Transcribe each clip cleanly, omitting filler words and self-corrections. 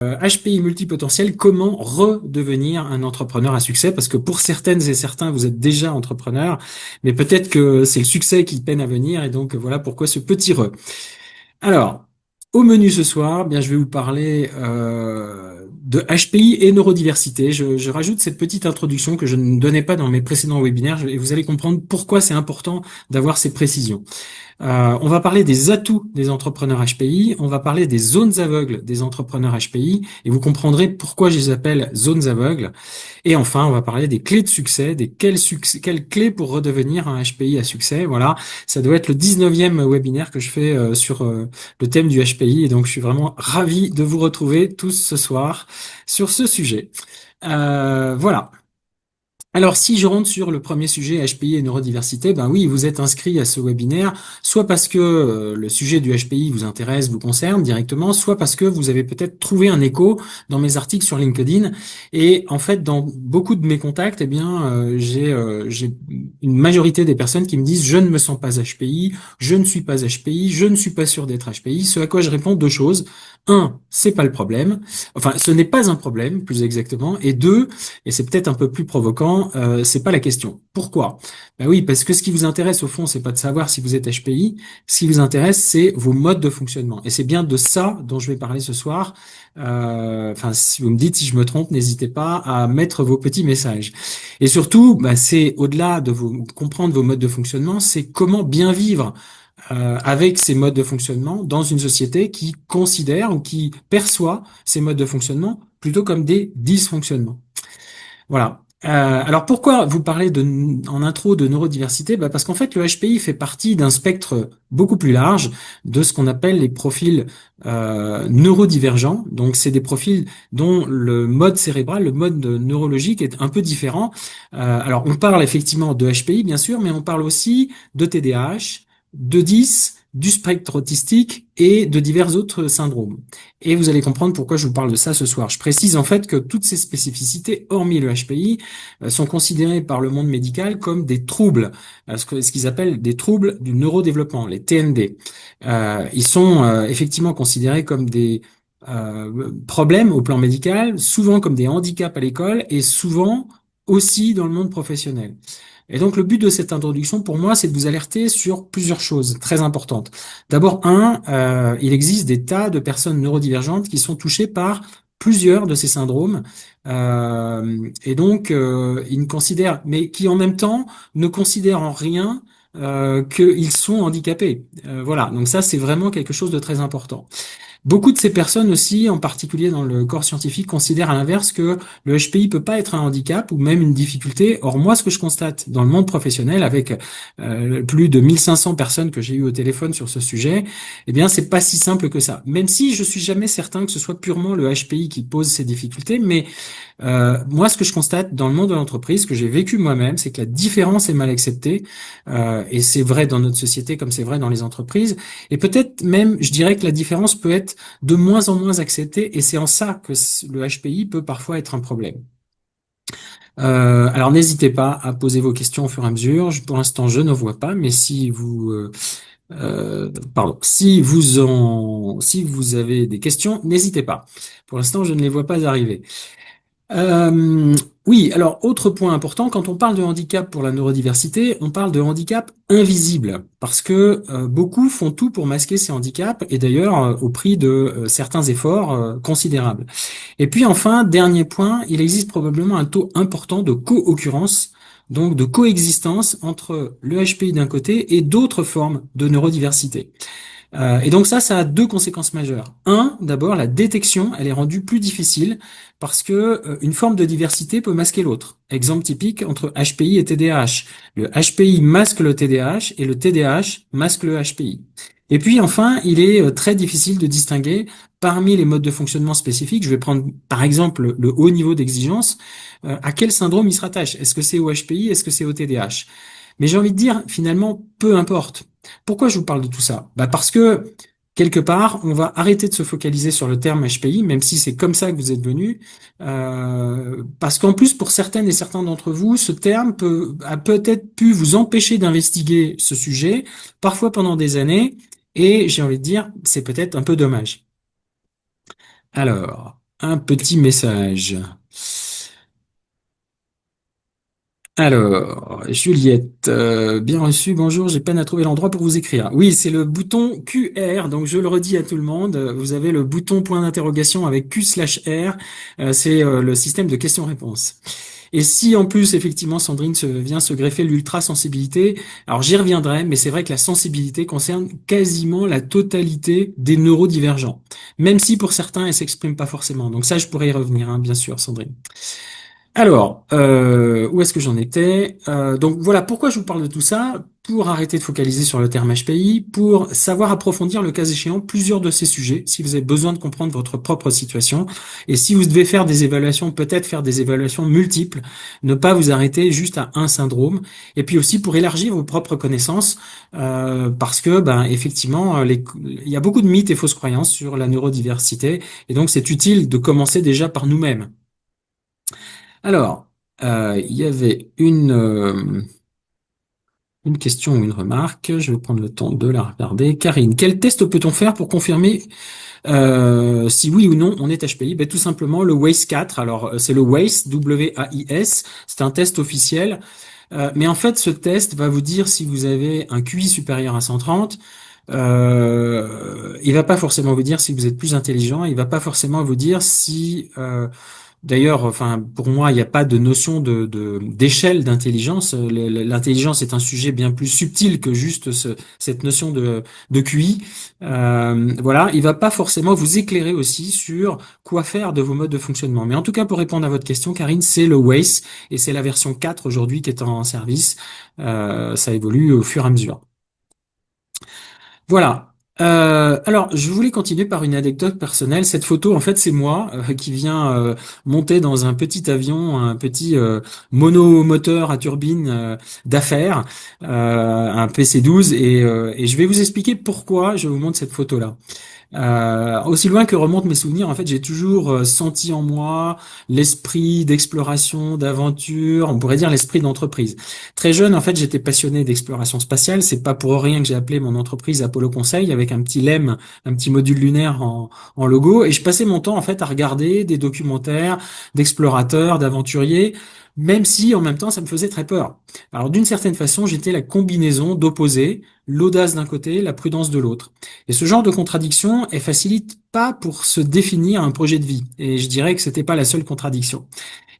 HPI multipotentiel, comment redevenir un entrepreneur à succès? Parce que pour certaines et certains, vous êtes déjà entrepreneur, mais peut-être que c'est le succès qui peine à venir, et donc voilà pourquoi ce petit re. Alors, au menu ce soir, bien, je vais vous parler de HPI et neurodiversité. Je rajoute cette petite introduction que je ne donnais pas dans mes précédents webinaires, et vous allez comprendre pourquoi c'est important d'avoir ces précisions. On va parler des atouts des entrepreneurs HPI, on va parler des zones aveugles des entrepreneurs HPI, et vous comprendrez pourquoi je les appelle zones aveugles. Et enfin, on va parler des clés de succès, quelles clés pour redevenir un HPI à succès. Voilà, ça doit être le 19e webinaire que je fais sur le thème du HPI, et donc je suis vraiment ravi de vous retrouver tous ce soir sur ce sujet. Voilà. Alors, si je rentre sur le premier sujet, HPI et neurodiversité, ben oui, vous êtes inscrit à ce webinaire, soit parce que le sujet du HPI vous intéresse, vous concerne directement, soit parce que vous avez peut-être trouvé un écho dans mes articles sur LinkedIn. Et en fait, dans beaucoup de mes contacts, eh bien, j'ai une majorité des personnes qui me disent: je ne me sens pas HPI, je ne suis pas HPI, je ne suis pas sûr d'être HPI. Ce à quoi je réponds deux choses. Un, c'est pas le problème. Enfin, ce n'est pas un problème, plus exactement. Et deux, et c'est peut-être un peu plus provoquant, c'est pas la question. Pourquoi? Ben oui, parce que ce qui vous intéresse au fond, c'est pas de savoir si vous êtes HPI. Ce qui vous intéresse, c'est vos modes de fonctionnement. Et c'est bien de ça dont je vais parler ce soir. Enfin, si vous me dites si je me trompe, n'hésitez pas à mettre vos petits messages. Et surtout, ben, c'est au-delà de vous comprendre vos modes de fonctionnement, c'est comment bien vivre avec ces modes de fonctionnement dans une société qui considère ou qui perçoit ces modes de fonctionnement plutôt comme des dysfonctionnements. Voilà. Alors pourquoi vous parlez en intro de neurodiversité? Bah parce qu'en fait le HPI fait partie d'un spectre beaucoup plus large de ce qu'on appelle les profils neurodivergents. Donc c'est des profils dont le mode cérébral, le mode neurologique est un peu différent. Alors on parle effectivement de HPI bien sûr, mais on parle aussi de TDAH, de 10, du spectre autistique et de divers autres syndromes. Et vous allez comprendre pourquoi je vous parle de ça ce soir. Je précise en fait que toutes ces spécificités, hormis le HPI, sont considérées par le monde médical comme des troubles, ce qu'ils appellent des troubles du neurodéveloppement, les TND. Ils sont effectivement considérés comme des problèmes au plan médical, souvent comme des handicaps à l'école et souvent aussi dans le monde professionnel. Et donc le but de cette introduction pour moi, c'est de vous alerter sur plusieurs choses très importantes. D'abord, il existe des tas de personnes neurodivergentes qui sont touchées par plusieurs de ces syndromes, et donc ils ne considèrent, mais qui en même temps ne considèrent en rien qu'ils sont handicapés. Voilà, donc ça c'est vraiment quelque chose de très important. Beaucoup de ces personnes aussi, en particulier dans le corps scientifique, considèrent à l'inverse que le HPI peut pas être un handicap ou même une difficulté. Or, moi, ce que je constate dans le monde professionnel, avec plus de 1500 personnes que j'ai eues au téléphone sur ce sujet, eh bien, c'est pas si simple que ça. Même si je suis jamais certain que ce soit purement le HPI qui pose ces difficultés, mais moi, ce que je constate dans le monde de l'entreprise, que j'ai vécu moi-même, c'est que la différence est mal acceptée, et c'est vrai dans notre société comme c'est vrai dans les entreprises. Et peut-être même, je dirais que la différence peut être de moins en moins acceptée, et c'est en ça que le HPI peut parfois être un problème. Alors n'hésitez pas à poser vos questions au fur et à mesure. Pour l'instant, je ne vois pas, mais pardon, si vous avez des questions, n'hésitez pas. Pour l'instant, je ne les vois pas arriver. Euh, oui, alors autre point important, quand on parle de handicap pour la neurodiversité, on parle de handicap invisible, parce que beaucoup font tout pour masquer ces handicaps, et d'ailleurs au prix de certains efforts considérables. Et puis enfin, dernier point, il existe probablement un taux important de co-occurrence, donc de coexistence entre le HPI d'un côté et d'autres formes de neurodiversité. Et donc ça a deux conséquences majeures. Un, d'abord, la détection, elle est rendue plus difficile parce que une forme de diversité peut masquer l'autre. Exemple typique entre HPI et TDAH. Le HPI masque le TDAH et le TDAH masque le HPI. Et puis enfin, il est très difficile de distinguer parmi les modes de fonctionnement spécifiques. Je vais prendre par exemple le haut niveau d'exigence. À quel syndrome il se rattache? Est-ce que c'est au HPI? Est-ce que c'est au TDAH? Mais j'ai envie de dire, finalement, peu importe. Pourquoi je vous parle de tout ça? Bah parce que, quelque part, on va arrêter de se focaliser sur le terme HPI, même si c'est comme ça que vous êtes venus, parce qu'en plus, pour certaines et certains d'entre vous, ce terme a peut-être pu vous empêcher d'investiguer ce sujet, parfois pendant des années, et j'ai envie de dire, c'est peut-être un peu dommage. Alors, un petit message. Alors, Juliette, bien reçu, bonjour, j'ai peine à trouver l'endroit pour vous écrire. Oui, c'est le bouton QR, donc je le redis à tout le monde, vous avez le bouton point d'interrogation avec Q/R, c'est le système de questions-réponses. Et si en plus, effectivement, Sandrine vient se greffer l'ultra-sensibilité, alors j'y reviendrai, mais c'est vrai que la sensibilité concerne quasiment la totalité des neurodivergents, même si pour certains, elle s'exprime pas forcément. Donc ça, je pourrais y revenir, hein, bien sûr, Sandrine. Alors, où est-ce que j'en étais? Donc voilà, pourquoi je vous parle de tout ça? Pour arrêter de focaliser sur le terme HPI, pour savoir approfondir le cas échéant plusieurs de ces sujets, si vous avez besoin de comprendre votre propre situation, et si vous devez faire des évaluations, peut-être faire des évaluations multiples, ne pas vous arrêter juste à un syndrome, et puis aussi pour élargir vos propres connaissances, parce que ben effectivement, il y a beaucoup de mythes et fausses croyances sur la neurodiversité, et donc c'est utile de commencer déjà par nous-mêmes. Alors, il y avait une question ou une remarque. Je vais prendre le temps de la regarder. Karine, quel test peut-on faire pour confirmer si oui ou non on est HPI? Ben, tout simplement le WAIS 4. Alors, c'est le WAIS, W-A-I-S. C'est un test officiel. Mais en fait, ce test va vous dire si vous avez un QI supérieur à 130. Il va pas forcément vous dire si vous êtes plus intelligent. Il va pas forcément vous dire si d'ailleurs, enfin, pour moi, il n'y a pas de notion d'échelle d'intelligence. L'intelligence est un sujet bien plus subtil que juste cette notion de QI. Voilà, il va pas forcément vous éclairer aussi sur quoi faire de vos modes de fonctionnement. Mais en tout cas, pour répondre à votre question, Karine, c'est le WACE et c'est la version 4 aujourd'hui qui est en service. Ça évolue au fur et à mesure. Voilà. Alors, je voulais continuer par une anecdote personnelle. Cette photo, en fait, c'est moi qui viens monter dans un petit avion, un petit monomoteur à turbine d'affaires, un PC-12, et je vais vous expliquer pourquoi je vous montre cette photo-là. Aussi loin que remontent mes souvenirs, en fait, j'ai toujours senti en moi l'esprit d'exploration, d'aventure, on pourrait dire l'esprit d'entreprise. Très jeune, en fait, j'étais passionné d'exploration spatiale. C'est pas pour rien que j'ai appelé mon entreprise Apollo Conseil avec un petit LEM, un petit module lunaire en logo. Et je passais mon temps, en fait, à regarder des documentaires d'explorateurs, d'aventuriers, même si en même temps, ça me faisait très peur. Alors, d'une certaine façon, j'étais la combinaison d'opposés, l'audace d'un côté, la prudence de l'autre. Et ce genre de contradiction, elle facilite pas pour se définir un projet de vie. Et je dirais que c'était pas la seule contradiction.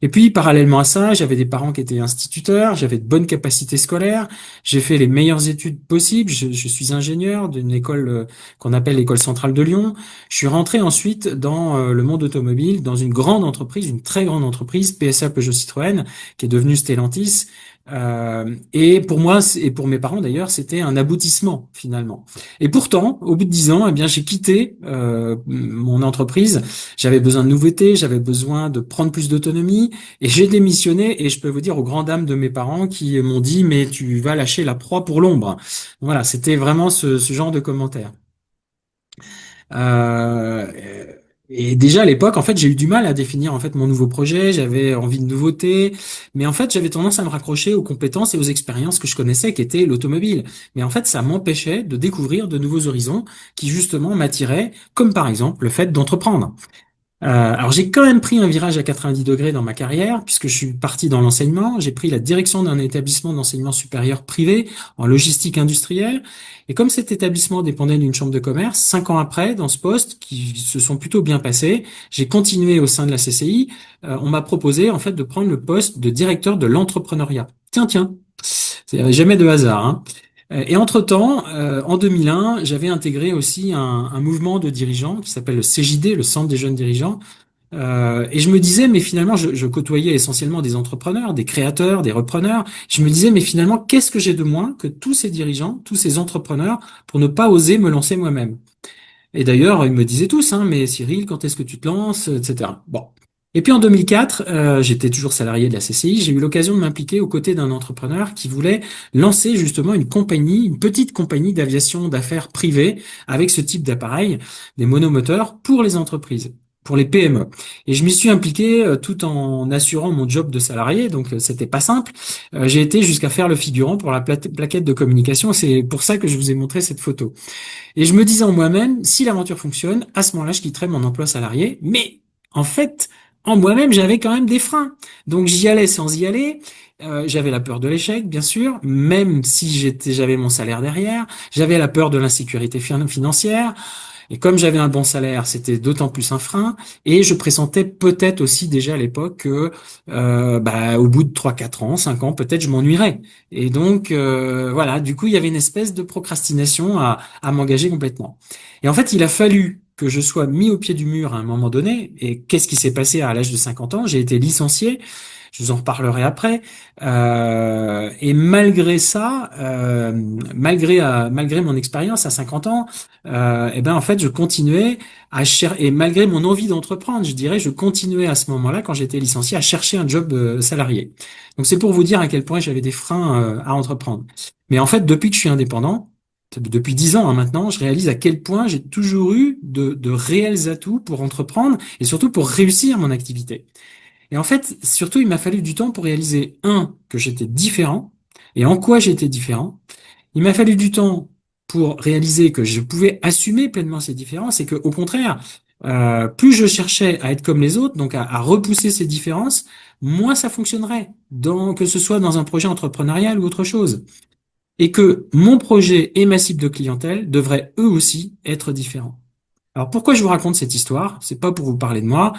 Et puis, parallèlement à ça, j'avais des parents qui étaient instituteurs, j'avais de bonnes capacités scolaires, j'ai fait les meilleures études possibles, je suis ingénieur d'une école qu'on appelle l'école centrale de Lyon. Je suis rentré ensuite dans le monde automobile, dans une grande entreprise, une très grande entreprise, PSA Peugeot Citroën, qui est devenue Stellantis. Et pour moi, et pour mes parents d'ailleurs, c'était un aboutissement finalement. Et pourtant, au bout de 10 ans, eh bien, j'ai quitté mon entreprise. J'avais besoin de nouveautés, j'avais besoin de prendre plus d'autonomie, et j'ai démissionné. Et je peux vous dire aux grandes dames de mes parents qui m'ont dit, mais tu vas lâcher la proie pour l'ombre. Voilà, c'était vraiment ce genre de commentaire. Euh, et déjà à l'époque, en fait, j'ai eu du mal à définir en fait mon nouveau projet. J'avais envie de nouveautés, mais en fait, j'avais tendance à me raccrocher aux compétences et aux expériences que je connaissais, qui étaient l'automobile. Mais en fait, ça m'empêchait de découvrir de nouveaux horizons qui justement m'attiraient, comme par exemple le fait d'entreprendre. Alors j'ai quand même pris un virage à 90 degrés dans ma carrière, puisque je suis parti dans l'enseignement. J'ai pris la direction d'un établissement d'enseignement supérieur privé en logistique industrielle. Et comme cet établissement dépendait d'une chambre de commerce, 5 ans après, dans ce poste, qui se sont plutôt bien passés, j'ai continué au sein de la CCI. On m'a proposé en fait de prendre le poste de directeur de l'entrepreneuriat. Tiens, tiens, il n'y avait jamais de hasard, hein. Et entre-temps, en 2001, j'avais intégré aussi un mouvement de dirigeants qui s'appelle le CJD, le Centre des jeunes dirigeants. Et je me disais, mais finalement, je côtoyais essentiellement des entrepreneurs, des créateurs, des repreneurs. Je me disais, mais finalement, qu'est-ce que j'ai de moins que tous ces dirigeants, tous ces entrepreneurs, pour ne pas oser me lancer moi-même? Et d'ailleurs, ils me disaient tous, hein, mais Cyril, quand est-ce que tu te lances, etc. Bon. Et puis en 2004, j'étais toujours salarié de la CCI, j'ai eu l'occasion de m'impliquer aux côtés d'un entrepreneur qui voulait lancer justement une compagnie, une petite compagnie d'aviation d'affaires privée avec ce type d'appareil, des monomoteurs pour les entreprises, pour les PME. Et je m'y suis impliqué tout en assurant mon job de salarié, donc c'était pas simple. J'ai été jusqu'à faire le figurant pour la plaquette de communication, c'est pour ça que je vous ai montré cette photo. Et je me disais en moi-même, si l'aventure fonctionne, à ce moment-là, je quitterai mon emploi salarié, mais en fait, en moi-même, j'avais quand même des freins. Donc j'y allais sans y aller. J'avais la peur de l'échec, bien sûr, même si j'avais mon salaire derrière. J'avais la peur de l'insécurité financière. Et comme j'avais un bon salaire, c'était d'autant plus un frein. Et je pressentais peut-être aussi déjà à l'époque que, au bout de 3, 4 ans, 5 ans, peut-être je m'ennuierais. Et donc, voilà, du coup, il y avait une espèce de procrastination à m'engager complètement. Et en fait, il a fallu que je sois mis au pied du mur à un moment donné. Et qu'est-ce qui s'est passé à l'âge de 50 ans? J'ai été licencié. Je vous en reparlerai après. Et malgré ça, malgré mon expérience à 50 ans, en fait, je continuais à chercher, et malgré mon envie d'entreprendre, je dirais, je continuais à ce moment-là, quand j'étais licencié, à chercher un job salarié. Donc c'est pour vous dire à quel point j'avais des freins à entreprendre. Mais en fait, depuis que je suis indépendant, depuis 10 ans maintenant, je réalise à quel point j'ai toujours eu de réels atouts pour entreprendre et surtout pour réussir mon activité. Et en fait, surtout, il m'a fallu du temps pour réaliser, un, que j'étais différent, et en quoi j'étais différent. Il m'a fallu du temps pour réaliser que je pouvais assumer pleinement ces différences et que, au contraire, plus je cherchais à être comme les autres, donc à repousser ces différences, moins ça fonctionnerait, que ce soit dans un projet entrepreneurial ou autre chose. Et que mon projet et ma cible de clientèle devraient eux aussi être différents. Alors pourquoi je vous raconte cette histoire? C'est pas pour vous parler de moi,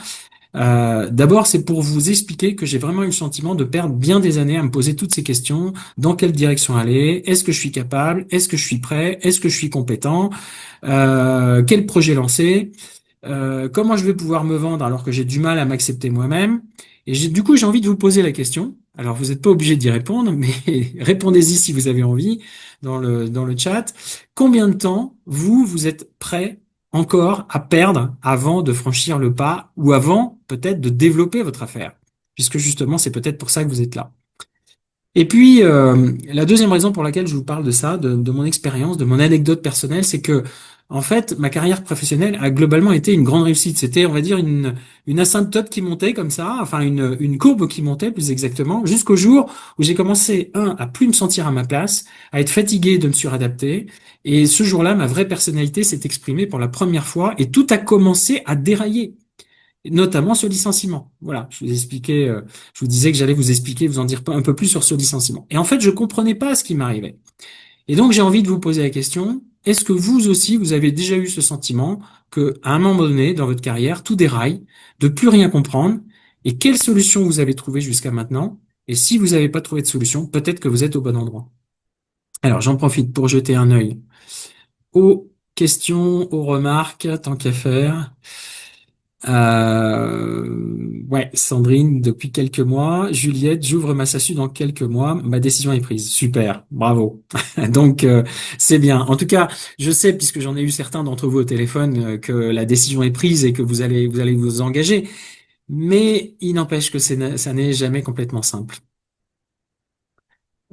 d'abord, c'est pour vous expliquer que j'ai vraiment eu le sentiment de perdre bien des années à me poser toutes ces questions. Dans quelle direction aller? Est-ce que je suis capable? Est-ce que je suis prêt? Est-ce que je suis compétent? Quel projet lancer? Comment je vais pouvoir me vendre alors que j'ai du mal à m'accepter moi-même? Et du coup, j'ai envie de vous poser la question. Alors, vous n'êtes pas obligé d'y répondre, mais répondez-y si vous avez envie dans le chat. Combien de temps vous êtes prêt encore à perdre avant de franchir le pas ou avant peut-être de développer votre affaire? Puisque justement, c'est peut-être pour ça que vous êtes là. Et puis, la deuxième raison pour laquelle je vous parle de ça, de mon expérience, de mon anecdote personnelle, c'est que, en fait, ma carrière professionnelle a globalement été une grande réussite. C'était, on va dire, une asymptote qui montait comme ça, enfin, une courbe qui montait plus exactement, jusqu'au jour où j'ai commencé, à plus me sentir à ma place, à être fatigué de me suradapter. Et ce jour-là, ma vraie personnalité s'est exprimée pour la première fois et tout a commencé à dérailler, notamment ce licenciement. Voilà, je vous disais que j'allais vous expliquer, vous en dire un peu plus sur ce licenciement. Et en fait, je comprenais pas ce qui m'arrivait. Et donc, j'ai envie de vous poser la question, est-ce que vous aussi, vous avez déjà eu ce sentiment que, à un moment donné, dans votre carrière, tout déraille, de plus rien comprendre, et quelle solution vous avez trouvé jusqu'à maintenant? Et si vous n'avez pas trouvé de solution, peut-être que vous êtes au bon endroit. Alors, j'en profite pour jeter un œil aux questions, aux remarques, tant qu'à faire. Ouais, Sandrine, depuis quelques mois. Juliette, j'ouvre ma SASU dans quelques mois. Ma décision est prise. Super, bravo. Donc, c'est bien. En tout cas, je sais, puisque j'en ai eu certains d'entre vous au téléphone, que la décision est prise et que vous allez vous engager. Mais il n'empêche que ça n'est jamais complètement simple.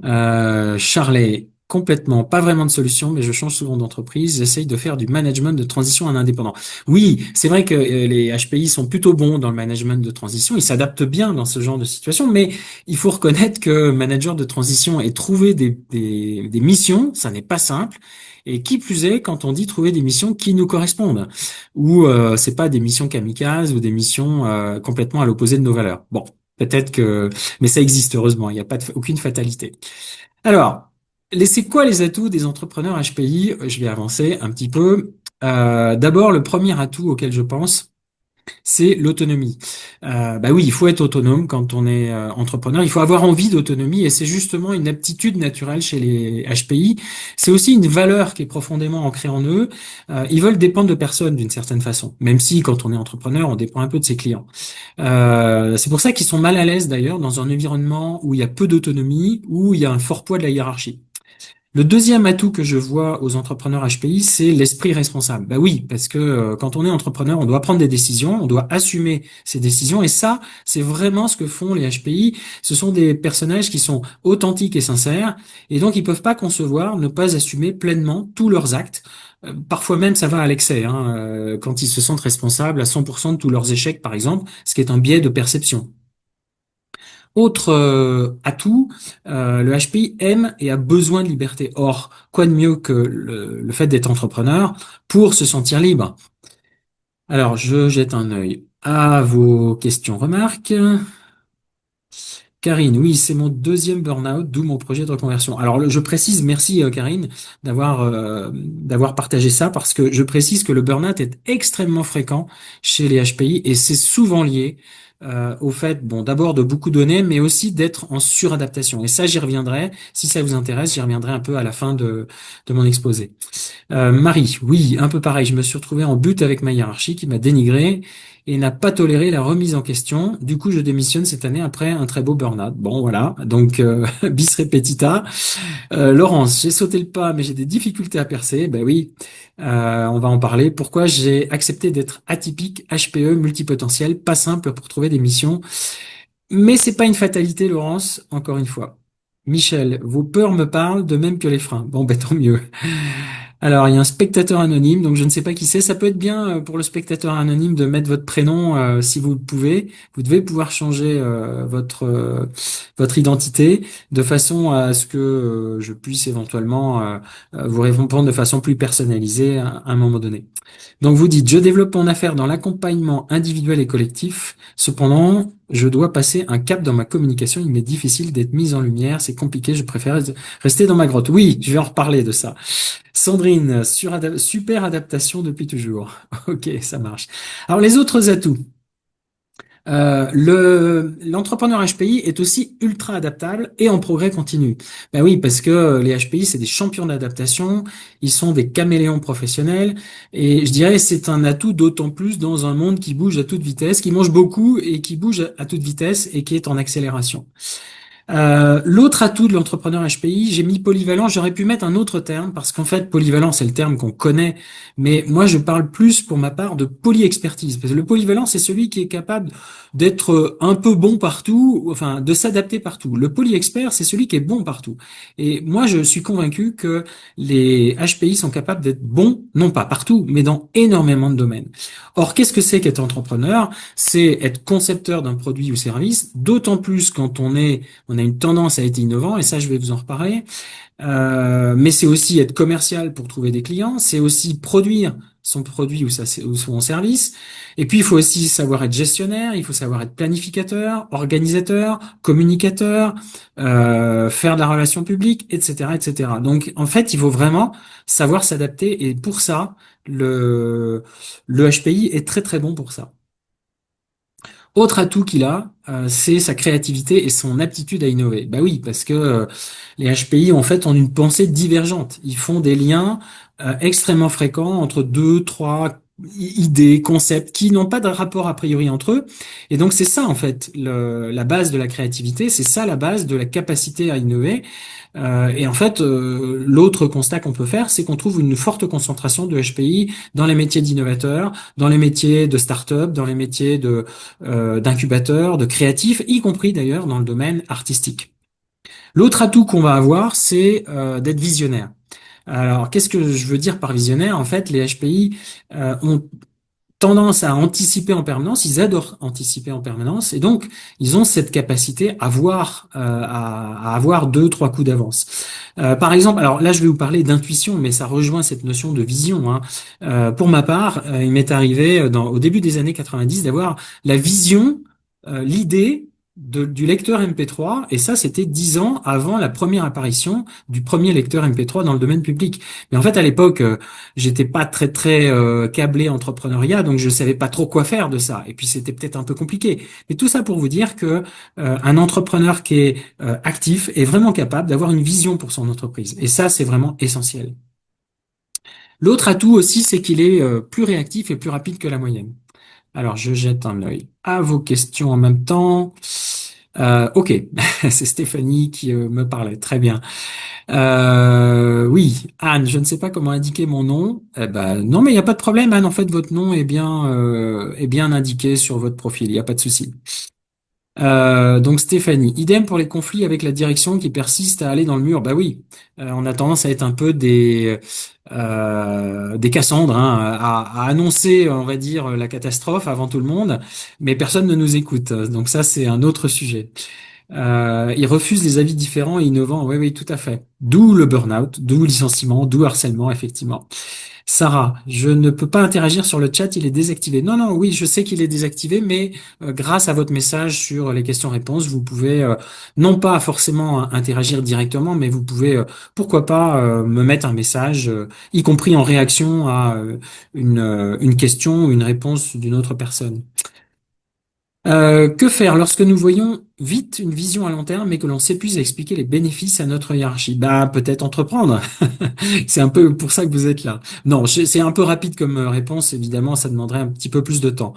Charlet, complètement, pas vraiment de solution, mais je change souvent d'entreprise. J'essaye de faire du management de transition en indépendant. Oui, c'est vrai que les HPI sont plutôt bons dans le management de transition. Ils s'adaptent bien dans ce genre de situation, mais il faut reconnaître que manager de transition et trouver des missions, ça n'est pas simple. Et qui plus est, quand on dit trouver des missions qui nous correspondent, ou c'est pas des missions kamikazes ou des missions complètement à l'opposé de nos valeurs. Bon, peut-être que, mais ça existe heureusement. Il n'y a pas aucune fatalité. Alors, c'est quoi les atouts des entrepreneurs HPI? Je vais avancer un petit peu. D'abord, le premier atout auquel je pense, c'est l'autonomie. Bah oui, il faut être autonome quand on est entrepreneur. Il faut avoir envie d'autonomie et c'est justement une aptitude naturelle chez les HPI. C'est aussi une valeur qui est profondément ancrée en eux. Ils veulent dépendre de personne d'une certaine façon, même si quand on est entrepreneur, on dépend un peu de ses clients. C'est pour ça qu'ils sont mal à l'aise d'ailleurs dans un environnement où il y a peu d'autonomie, où il y a un fort poids de la hiérarchie. Le deuxième atout que je vois aux entrepreneurs HPI, c'est l'esprit responsable. Bah oui, parce que quand on est entrepreneur, on doit prendre des décisions, on doit assumer ces décisions, et ça, c'est vraiment ce que font les HPI. Ce sont des personnages qui sont authentiques et sincères, et donc ils peuvent pas concevoir ne pas assumer pleinement tous leurs actes. Parfois même, ça va à l'excès, hein, quand ils se sentent responsables à 100% de tous leurs échecs, par exemple, ce qui est un biais de perception. Autre atout, le HPI aime et a besoin de liberté. Or, quoi de mieux que le fait d'être entrepreneur pour se sentir libre? Alors, je jette un œil À vos questions, remarques. Karine, oui, c'est mon deuxième burn-out, d'où mon projet de reconversion. Alors, je précise, merci Karine d'avoir partagé ça, parce que je précise que le burn-out est extrêmement fréquent chez les HPI et c'est souvent lié au fait, bon, d'abord de beaucoup donner, mais aussi d'être en suradaptation. Et ça, j'y reviendrai. Si ça vous intéresse, j'y reviendrai un peu à la fin de mon exposé. Marie, oui, un peu pareil. Je me suis retrouvé en but avec ma hiérarchie qui m'a dénigré et n'a pas toléré la remise en question. Du coup, je démissionne cette année après un très beau burn-out. Bon, voilà. Donc, bis repetita. Laurence, j'ai sauté le pas, mais j'ai des difficultés à percer. Ben oui, on va en parler. Pourquoi j'ai accepté d'être atypique, HPE, multipotentiel, pas simple pour trouver des missions. Mais c'est pas une fatalité, Laurence, encore une fois. Michel, vos peurs me parlent de même que les freins. Bon, ben tant mieux. Alors, il y a un spectateur anonyme, donc je ne sais pas qui c'est. Ça peut être bien pour le spectateur anonyme de mettre votre prénom si vous le pouvez. Vous devez pouvoir changer votre identité de façon à ce que je puisse éventuellement vous répondre de façon plus personnalisée à un moment donné. Donc vous dites, je développe mon affaire dans l'accompagnement individuel et collectif. Cependant, je dois passer un cap dans ma communication. Il m'est difficile d'être mise en lumière. C'est compliqué. Je préfère rester dans ma grotte. Oui, je vais en reparler de ça. Sandrine, super adaptation depuis toujours. Ok, ça marche. Alors les autres atouts. L'entrepreneur HPI est aussi ultra adaptable et en progrès continu. Ben oui, parce que les HPI, c'est des champions d'adaptation, ils sont des caméléons professionnels, et je dirais c'est un atout d'autant plus dans un monde qui bouge à toute vitesse, qui mange beaucoup et qui bouge à toute vitesse et qui est en accélération. L'autre atout de l'entrepreneur HPI, j'ai mis polyvalent, j'aurais pu mettre un autre terme, parce qu'en fait, polyvalent, c'est le terme qu'on connaît, mais moi, je parle plus, pour ma part, de polyexpertise, parce que le polyvalent, c'est celui qui est capable d'être un peu bon partout, enfin, de s'adapter partout. Le polyexpert, c'est celui qui est bon partout. Et moi, je suis convaincu que les HPI sont capables d'être bons, non pas partout, mais dans énormément de domaines. Or, qu'est-ce que c'est qu'être entrepreneur? C'est être concepteur d'un produit ou service, d'autant plus quand on a une tendance à être innovant, et ça, je vais vous en reparler. Mais c'est aussi être commercial pour trouver des clients, c'est aussi produire son produit ou son service. Et puis, il faut aussi savoir être gestionnaire, il faut savoir être planificateur, organisateur, communicateur, faire de la relation publique, etc., etc. Donc, en fait, il faut vraiment savoir s'adapter. Et pour ça, le HPI est très, très bon pour ça. Autre atout qu'il a, c'est sa créativité et son aptitude à innover. Bah oui, parce que les HPI en fait ont une pensée divergente. Ils font des liens extrêmement fréquents entre deux, trois idées, concepts qui n'ont pas de rapport a priori entre eux. Et donc c'est ça en fait la base de la créativité, c'est ça la base de la capacité à innover. Et en fait, l'autre constat qu'on peut faire, c'est qu'on trouve une forte concentration de HPI dans les métiers d'innovateurs, dans les métiers de start-up, dans les métiers d'incubateurs, de créatifs, y compris d'ailleurs dans le domaine artistique. L'autre atout qu'on va avoir, c'est d'être visionnaire. Alors, qu'est-ce que je veux dire par visionnaire? En fait, les HPI ont tendance à anticiper en permanence, ils adorent anticiper en permanence, et donc ils ont cette capacité à avoir deux, trois coups d'avance. Par exemple, alors là je vais vous parler d'intuition, mais ça rejoint cette notion de vision, hein. Pour ma part, il m'est arrivé au début des années 90 d'avoir la vision, l'idée du lecteur MP3, et ça c'était 10 ans avant la première apparition du premier lecteur MP3 dans le domaine public. Mais en fait à l'époque, j'étais pas très très câblé entrepreneuriat, donc je savais pas trop quoi faire de ça. Et puis c'était peut-être un peu compliqué. Mais tout ça pour vous dire que un entrepreneur qui est actif est vraiment capable d'avoir une vision pour son entreprise. Et ça, c'est vraiment essentiel. L'autre atout aussi, c'est qu'il est plus réactif et plus rapide que la moyenne. Alors, je jette un œil à vos questions en même temps. Ok, c'est Stéphanie qui me parlait. Très bien. Oui, Anne, je ne sais pas comment indiquer mon nom. Eh ben, non, mais il n'y a pas de problème, Anne. En fait, votre nom est bien indiqué sur votre profil. Il n'y a pas de souci. Donc Stéphanie, idem pour les conflits avec la direction qui persiste à aller dans le mur. Bah oui, on a tendance à être un peu des Cassandres, hein, à annoncer, on va dire, la catastrophe avant tout le monde, mais personne ne nous écoute. Donc ça, c'est un autre sujet. Ils refusent les avis différents et innovants. Oui, oui, tout à fait. D'où le burn-out, d'où le licenciement, d'où harcèlement, effectivement. Sarah, je ne peux pas interagir sur le chat, il est désactivé. Non, non, oui, je sais qu'il est désactivé, mais grâce à votre message sur les questions-réponses, vous pouvez non pas forcément interagir directement, mais vous pouvez, pourquoi pas, me mettre un message, y compris en réaction à une question ou une réponse d'une autre personne. Que faire lorsque nous voyons vite une vision à long terme, mais que l'on s'épuise à expliquer les bénéfices à notre hiérarchie? Bah, peut-être entreprendre. C'est un peu pour ça que vous êtes là. Non, c'est un peu rapide comme réponse. Évidemment, ça demanderait un petit peu plus de temps.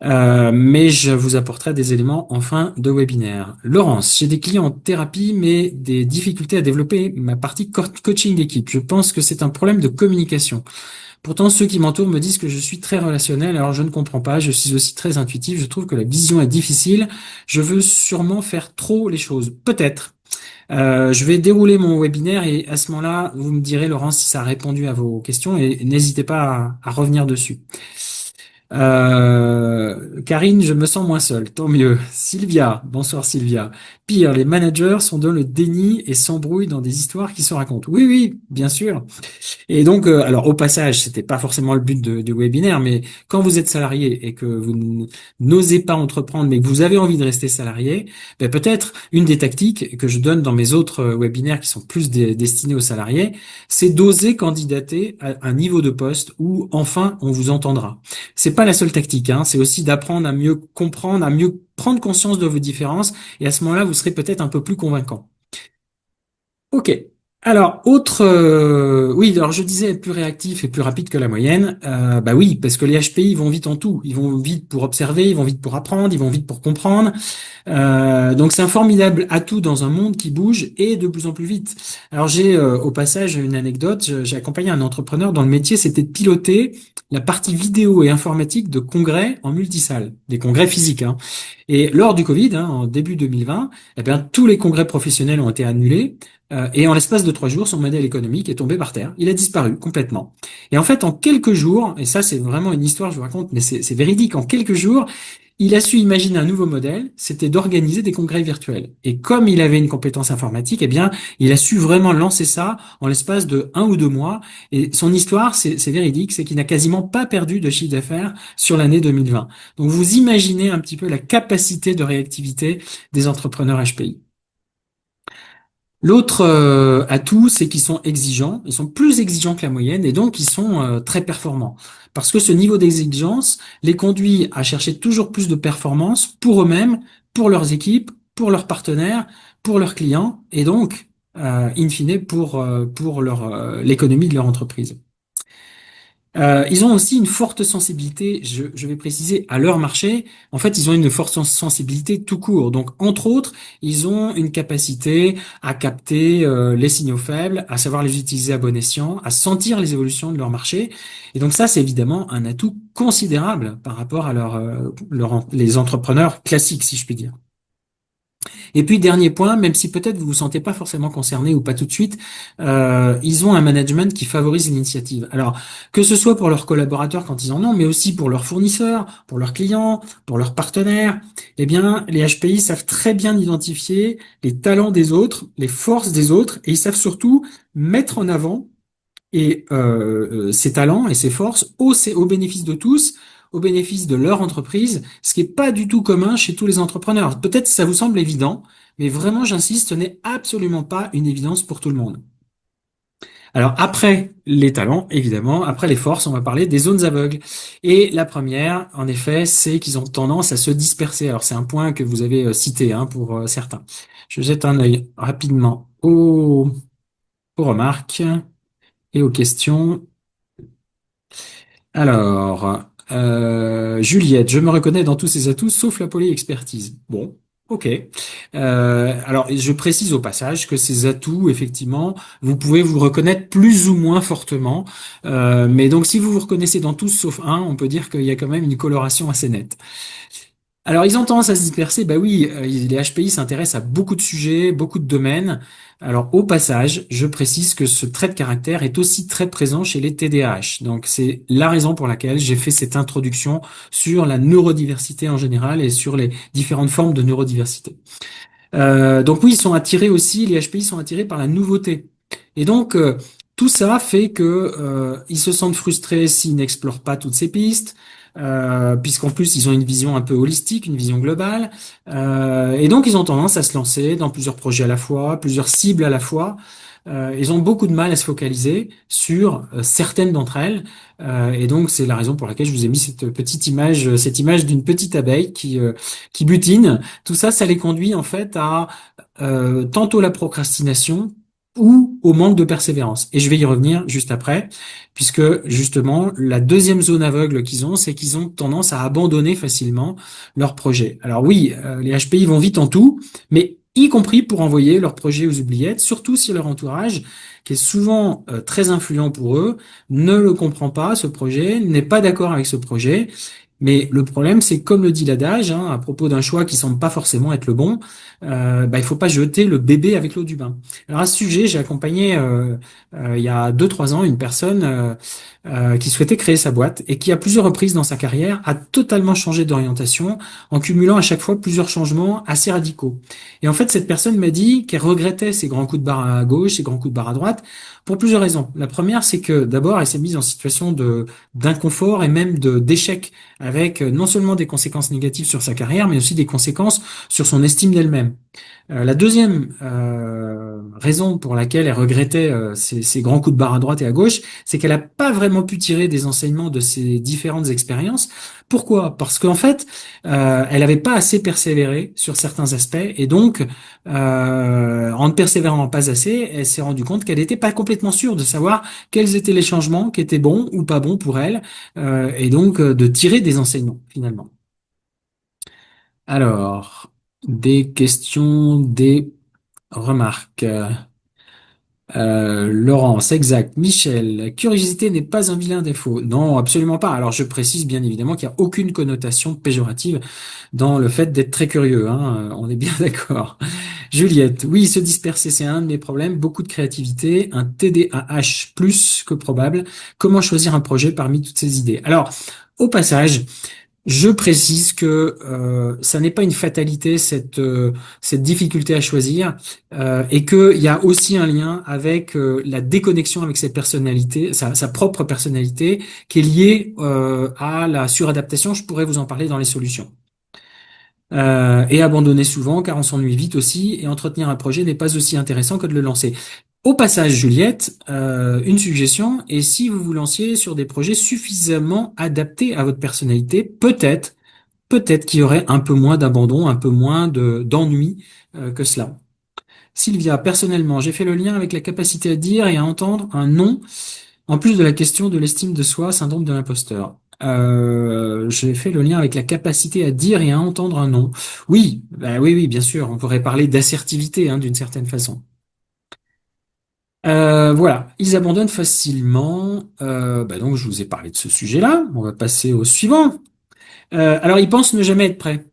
Mais je vous apporterai des éléments en fin de webinaire. Laurence, j'ai des clients en thérapie, mais des difficultés à développer ma partie coaching d'équipe. Je pense que c'est un problème de communication. Pourtant, ceux qui m'entourent me disent que je suis très relationnel, alors je ne comprends pas, je suis aussi très intuitif, je trouve que la vision est difficile, je veux sûrement faire trop les choses. Peut-être. Je vais dérouler mon webinaire et à ce moment-là, vous me direz, Laurent, si ça a répondu à vos questions et n'hésitez pas à revenir dessus. Karine, je me sens moins seule, tant mieux. Sylvia, bonsoir Sylvia. Pire, les managers sont dans le déni et s'embrouillent dans des histoires qui se racontent. Oui, oui, bien sûr. Et donc, alors au passage, c'était pas forcément le but du webinaire, mais quand vous êtes salarié et que vous n'osez pas entreprendre, mais que vous avez envie de rester salarié, ben peut-être une des tactiques que je donne dans mes autres webinaires qui sont plus destinés aux salariés, c'est d'oser candidater à un niveau de poste où enfin on vous entendra. C'est pas la seule tactique, hein, c'est aussi d'apprendre à mieux comprendre, à mieux prendre conscience de vos différences, et à ce moment-là, vous serez peut-être un peu plus convaincant. Ok. Alors, oui, alors je disais être plus réactif et plus rapide que la moyenne. Bah oui, parce que les HPI vont vite en tout. Ils vont vite pour observer, ils vont vite pour apprendre, ils vont vite pour comprendre. Donc c'est un formidable atout dans un monde qui bouge et de plus en plus vite. Alors j'ai au passage une anecdote. J'ai accompagné un entrepreneur dont le métier c'était de piloter la partie vidéo et informatique de congrès en multisalle, des congrès physiques, hein. Et lors du Covid, hein, en début 2020, eh bien tous les congrès professionnels ont été annulés. Et en l'espace de 3 jours, son modèle économique est tombé par terre. Il a disparu complètement. Et en fait, en quelques jours, et ça c'est vraiment une histoire, je vous raconte, mais c'est véridique, en quelques jours, il a su imaginer un nouveau modèle, c'était d'organiser des congrès virtuels. Et comme il avait une compétence informatique, eh bien, il a su vraiment lancer ça en l'espace de 1 ou 2 mois. Et son histoire, c'est véridique, c'est qu'il n'a quasiment pas perdu de chiffre d'affaires sur l'année 2020. Donc, vous imaginez un petit peu la capacité de réactivité des entrepreneurs HPI. L'autre atout, c'est qu'ils sont exigeants, ils sont plus exigeants que la moyenne et donc ils sont très performants. Parce que ce niveau d'exigence les conduit à chercher toujours plus de performance pour eux-mêmes, pour leurs équipes, pour leurs partenaires, pour leurs clients et donc, in fine, pour l'économie de leur entreprise. Ils ont aussi une forte sensibilité, je vais préciser, à leur marché. En fait, ils ont une forte sensibilité tout court. Donc, entre autres, ils ont une capacité à capter les signaux faibles, à savoir les utiliser à bon escient, à sentir les évolutions de leur marché. Et donc ça, c'est évidemment un atout considérable par rapport à les entrepreneurs classiques, si je puis dire. Et puis dernier point, même si peut-être vous vous sentez pas forcément concerné ou pas tout de suite, ils ont un management qui favorise l'initiative. Alors que ce soit pour leurs collaborateurs quand ils en ont, mais aussi pour leurs fournisseurs, pour leurs clients, pour leurs partenaires, eh bien les HPI savent très bien identifier les talents des autres, les forces des autres, et ils savent surtout mettre en avant ses talents et ses forces au bénéfice de tous, au bénéfice de leur entreprise, ce qui est pas du tout commun chez tous les entrepreneurs. Peut-être ça vous semble évident, mais vraiment, j'insiste, ce n'est absolument pas une évidence pour tout le monde. Alors après les talents, évidemment, après les forces, on va parler des zones aveugles. Et la première, en effet, c'est qu'ils ont tendance à se disperser. Alors c'est un point que vous avez cité, hein, pour certains. Je jette un œil rapidement aux remarques et aux questions. Alors, Juliette, je me reconnais dans tous ces atouts, sauf la polyexpertise. Bon, ok. Alors, je précise au passage que ces atouts, effectivement, vous pouvez vous reconnaître plus ou moins fortement. Mais donc, si vous vous reconnaissez dans tous sauf un, on peut dire qu'il y a quand même une coloration assez nette. Alors, ils ont tendance à se disperser. Bah oui, les HPI s'intéressent à beaucoup de sujets, beaucoup de domaines. Alors, au passage, je précise que ce trait de caractère est aussi très présent chez les TDAH. Donc, c'est la raison pour laquelle j'ai fait cette introduction sur la neurodiversité en général et sur les différentes formes de neurodiversité. Donc oui, ils sont attirés aussi, les HPI sont attirés par la nouveauté. Et donc, tout ça fait que ils se sentent frustrés s'ils n'explorent pas toutes ces pistes, puisqu'en plus, ils ont une vision un peu holistique, une vision globale. Et donc, ils ont tendance à se lancer dans plusieurs projets à la fois, plusieurs cibles à la fois. Ils ont beaucoup de mal à se focaliser sur certaines d'entre elles. Et donc, c'est la raison pour laquelle je vous ai mis cette image d'une petite abeille qui butine. Tout ça, ça les conduit en fait à tantôt la procrastination ou au manque de persévérance. Et je vais y revenir juste après, puisque justement, la deuxième zone aveugle qu'ils ont, c'est qu'ils ont tendance à abandonner facilement leur projet. Alors oui, les HPI vont vite en tout, mais y compris pour envoyer leur projet aux oubliettes, surtout si leur entourage, qui est souvent très influent pour eux, ne le comprend pas, ce projet, n'est pas d'accord avec ce projet. Mais le problème, c'est comme le dit l'adage, hein, à propos d'un choix qui semble pas forcément être le bon, il faut pas jeter le bébé avec l'eau du bain. Alors à ce sujet, j'ai accompagné il y a 2, 3 ans une personne qui souhaitait créer sa boîte et qui à plusieurs reprises dans sa carrière a totalement changé d'orientation en cumulant à chaque fois plusieurs changements assez radicaux. Et en fait, cette personne m'a dit qu'elle regrettait ses grands coups de barre à gauche, ses grands coups de barre à droite, pour plusieurs raisons. La première, c'est que d'abord, elle s'est mise en situation de d'inconfort et même de d'échec avec non seulement des conséquences négatives sur sa carrière, mais aussi des conséquences sur son estime d'elle-même. La deuxième raison pour laquelle elle regrettait ces grands coups de barre à droite et à gauche, c'est qu'elle n'a pas vraiment pu tirer des enseignements de ces différentes expériences. Pourquoi? Parce qu'en fait, elle n'avait pas assez persévéré sur certains aspects, et donc, en ne persévérant pas assez, elle s'est rendue compte qu'elle n'était pas complètement sûre de savoir quels étaient les changements qui étaient bons ou pas bons pour elle, et donc de tirer des enseignements finalement. Alors, des questions, des remarques. Laurence, exact. Michel, la curiosité n'est pas un vilain défaut. Non, absolument pas. Alors, je précise bien évidemment qu'il n'y a aucune connotation péjorative dans le fait d'être très curieux, hein. On est bien d'accord. Juliette, oui, se disperser, c'est un de mes problèmes. Beaucoup de créativité, un TDAH plus que probable. Comment choisir un projet parmi toutes ces idées? Alors, au passage, je précise que ça n'est pas une fatalité cette difficulté à choisir et qu'il y a aussi un lien avec la déconnexion avec cette personnalité, sa propre personnalité, qui est liée à la suradaptation. Je pourrais vous en parler dans les solutions. Et abandonner souvent car on s'ennuie vite aussi et entretenir un projet n'est pas aussi intéressant que de le lancer. Au passage, Juliette, une suggestion, et si vous vous lanciez sur des projets suffisamment adaptés à votre personnalité, peut-être qu'il y aurait un peu moins d'abandon, un peu moins d'ennui que cela. Sylvia, personnellement, j'ai fait le lien avec la capacité à dire et à entendre un non, en plus de la question de l'estime de soi, syndrome de l'imposteur. J'ai fait le lien avec la capacité à dire et à entendre un non. Oui, bah oui, oui, bien sûr, on pourrait parler d'assertivité, hein, d'une certaine façon. Voilà, ils abandonnent facilement. Donc je vous ai parlé de ce sujet-là. On va passer au suivant. Alors, ils pensent ne jamais être prêts.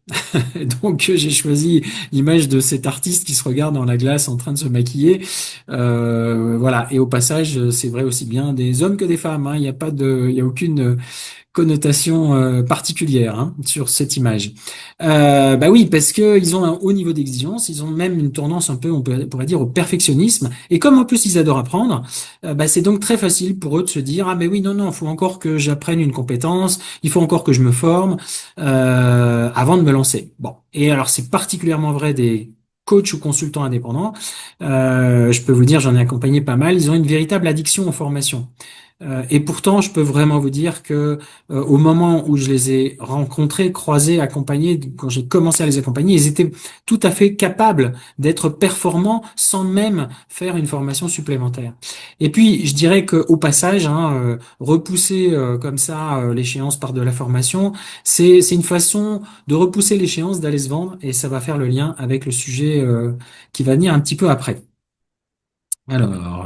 Donc, j'ai choisi l'image de cet artiste qui se regarde dans la glace en train de se maquiller. Voilà. Et au passage, c'est vrai aussi bien des hommes que des femmes, hein. Il n'y a pas il y a aucune connotation particulière, hein, sur cette image. Bah oui, parce que ils ont un haut niveau d'exigence, ils ont même une tendance un peu, pourrait dire, au perfectionnisme. Et comme en plus ils adorent apprendre, c'est donc très facile pour eux de se dire ah mais oui non non, il faut encore que j'apprenne une compétence, il faut encore que je me forme avant de me lancer. Bon, et alors c'est particulièrement vrai des coachs ou consultants indépendants. Je peux vous dire, j'en ai accompagné pas mal. Ils ont une véritable addiction aux formations. Et pourtant, je peux vraiment vous dire que au moment où je les ai rencontrés, croisés, accompagnés, quand j'ai commencé à les accompagner, ils étaient tout à fait capables d'être performants sans même faire une formation supplémentaire. Et puis, je dirais que au passage, hein, repousser comme ça l'échéance par de la formation, c'est une façon de repousser l'échéance, d'aller se vendre, et ça va faire le lien avec le sujet qui va venir un petit peu après. Alors,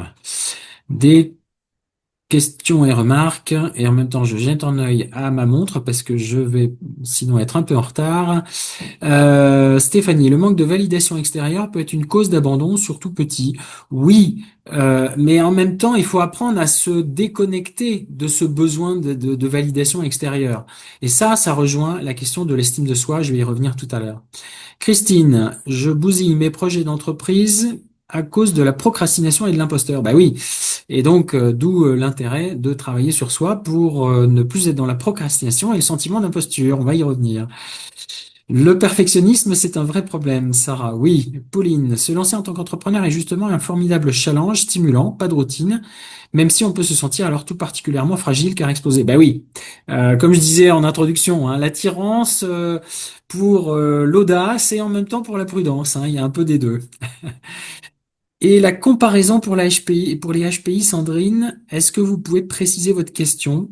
des questions et remarques, et en même temps je jette un œil à ma montre parce que je vais sinon être un peu en retard. Stéphanie, le manque de validation extérieure peut être une cause d'abandon, surtout petit. Oui, mais en même temps, il faut apprendre à se déconnecter de ce besoin de validation extérieure. Et ça rejoint la question de l'estime de soi. Je vais y revenir tout à l'heure. Christine, je bousille mes projets d'entreprise à cause de la procrastination et de l'imposteur. Bah oui. Et donc, d'où l'intérêt de travailler sur soi pour ne plus être dans la procrastination et le sentiment d'imposture. On va y revenir. Le perfectionnisme, c'est un vrai problème, Sarah. Oui, Pauline, se lancer en tant qu'entrepreneur est justement un formidable challenge, stimulant, pas de routine, même si on peut se sentir alors tout particulièrement fragile car exposé. Ben oui, comme je disais en introduction, hein, l'attirance pour l'audace et en même temps pour la prudence, hein, il y a un peu des deux. Et la comparaison pour la HPI, pour les HPI, Sandrine, est-ce que vous pouvez préciser votre question?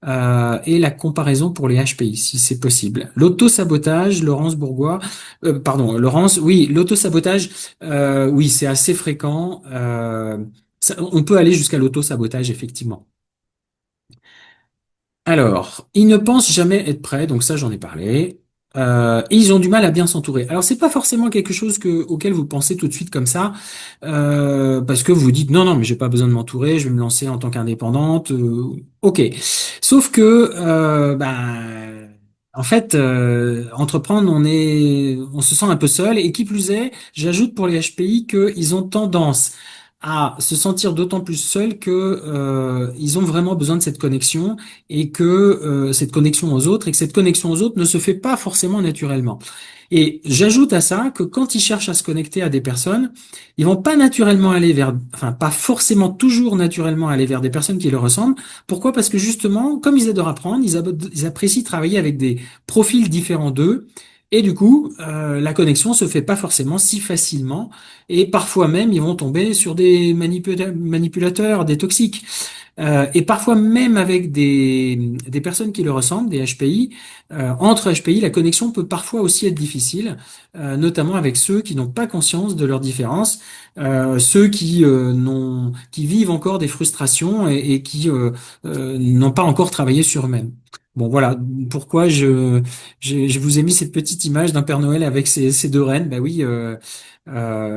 Et la comparaison pour les HPI, si c'est possible. L'auto-sabotage, Laurence Bourgois, pardon, Laurence, oui, l'auto-sabotage, oui, c'est assez fréquent. On peut aller jusqu'à l'auto-sabotage, effectivement. Alors, ils ne pensent jamais être prêts, donc ça j'en ai parlé. Et ils ont du mal à bien s'entourer. Alors c'est pas forcément quelque chose auquel vous pensez tout de suite comme ça, parce que vous vous dites non non mais j'ai pas besoin de m'entourer, je vais me lancer en tant qu'indépendante. Ok. Sauf que en fait entreprendre on se sent un peu seul et qui plus est, j'ajoute pour les HPI qu'ils ont tendance à se sentir d'autant plus seuls que ils ont vraiment besoin de cette connexion et que cette connexion aux autres et que cette connexion aux autres ne se fait pas forcément naturellement. Et j'ajoute à ça que quand ils cherchent à se connecter à des personnes, ils vont pas naturellement aller vers, enfin pas forcément toujours naturellement aller vers des personnes qui leur ressemblent. Pourquoi? Parce que justement, comme ils adorent apprendre, ils apprécient travailler avec des profils différents d'eux. Et du coup, la connexion se fait pas forcément si facilement. Et parfois même, ils vont tomber sur des manipulateurs, des toxiques. Et parfois même avec des personnes qui le ressemblent, des HPI, entre HPI, la connexion peut parfois aussi être difficile, notamment avec ceux qui n'ont pas conscience de leurs différences, ceux qui vivent encore des frustrations et qui n'ont pas encore travaillé sur eux-mêmes. Bon, voilà pourquoi je vous ai mis cette petite image d'un Père Noël avec ses deux reines. Ben oui,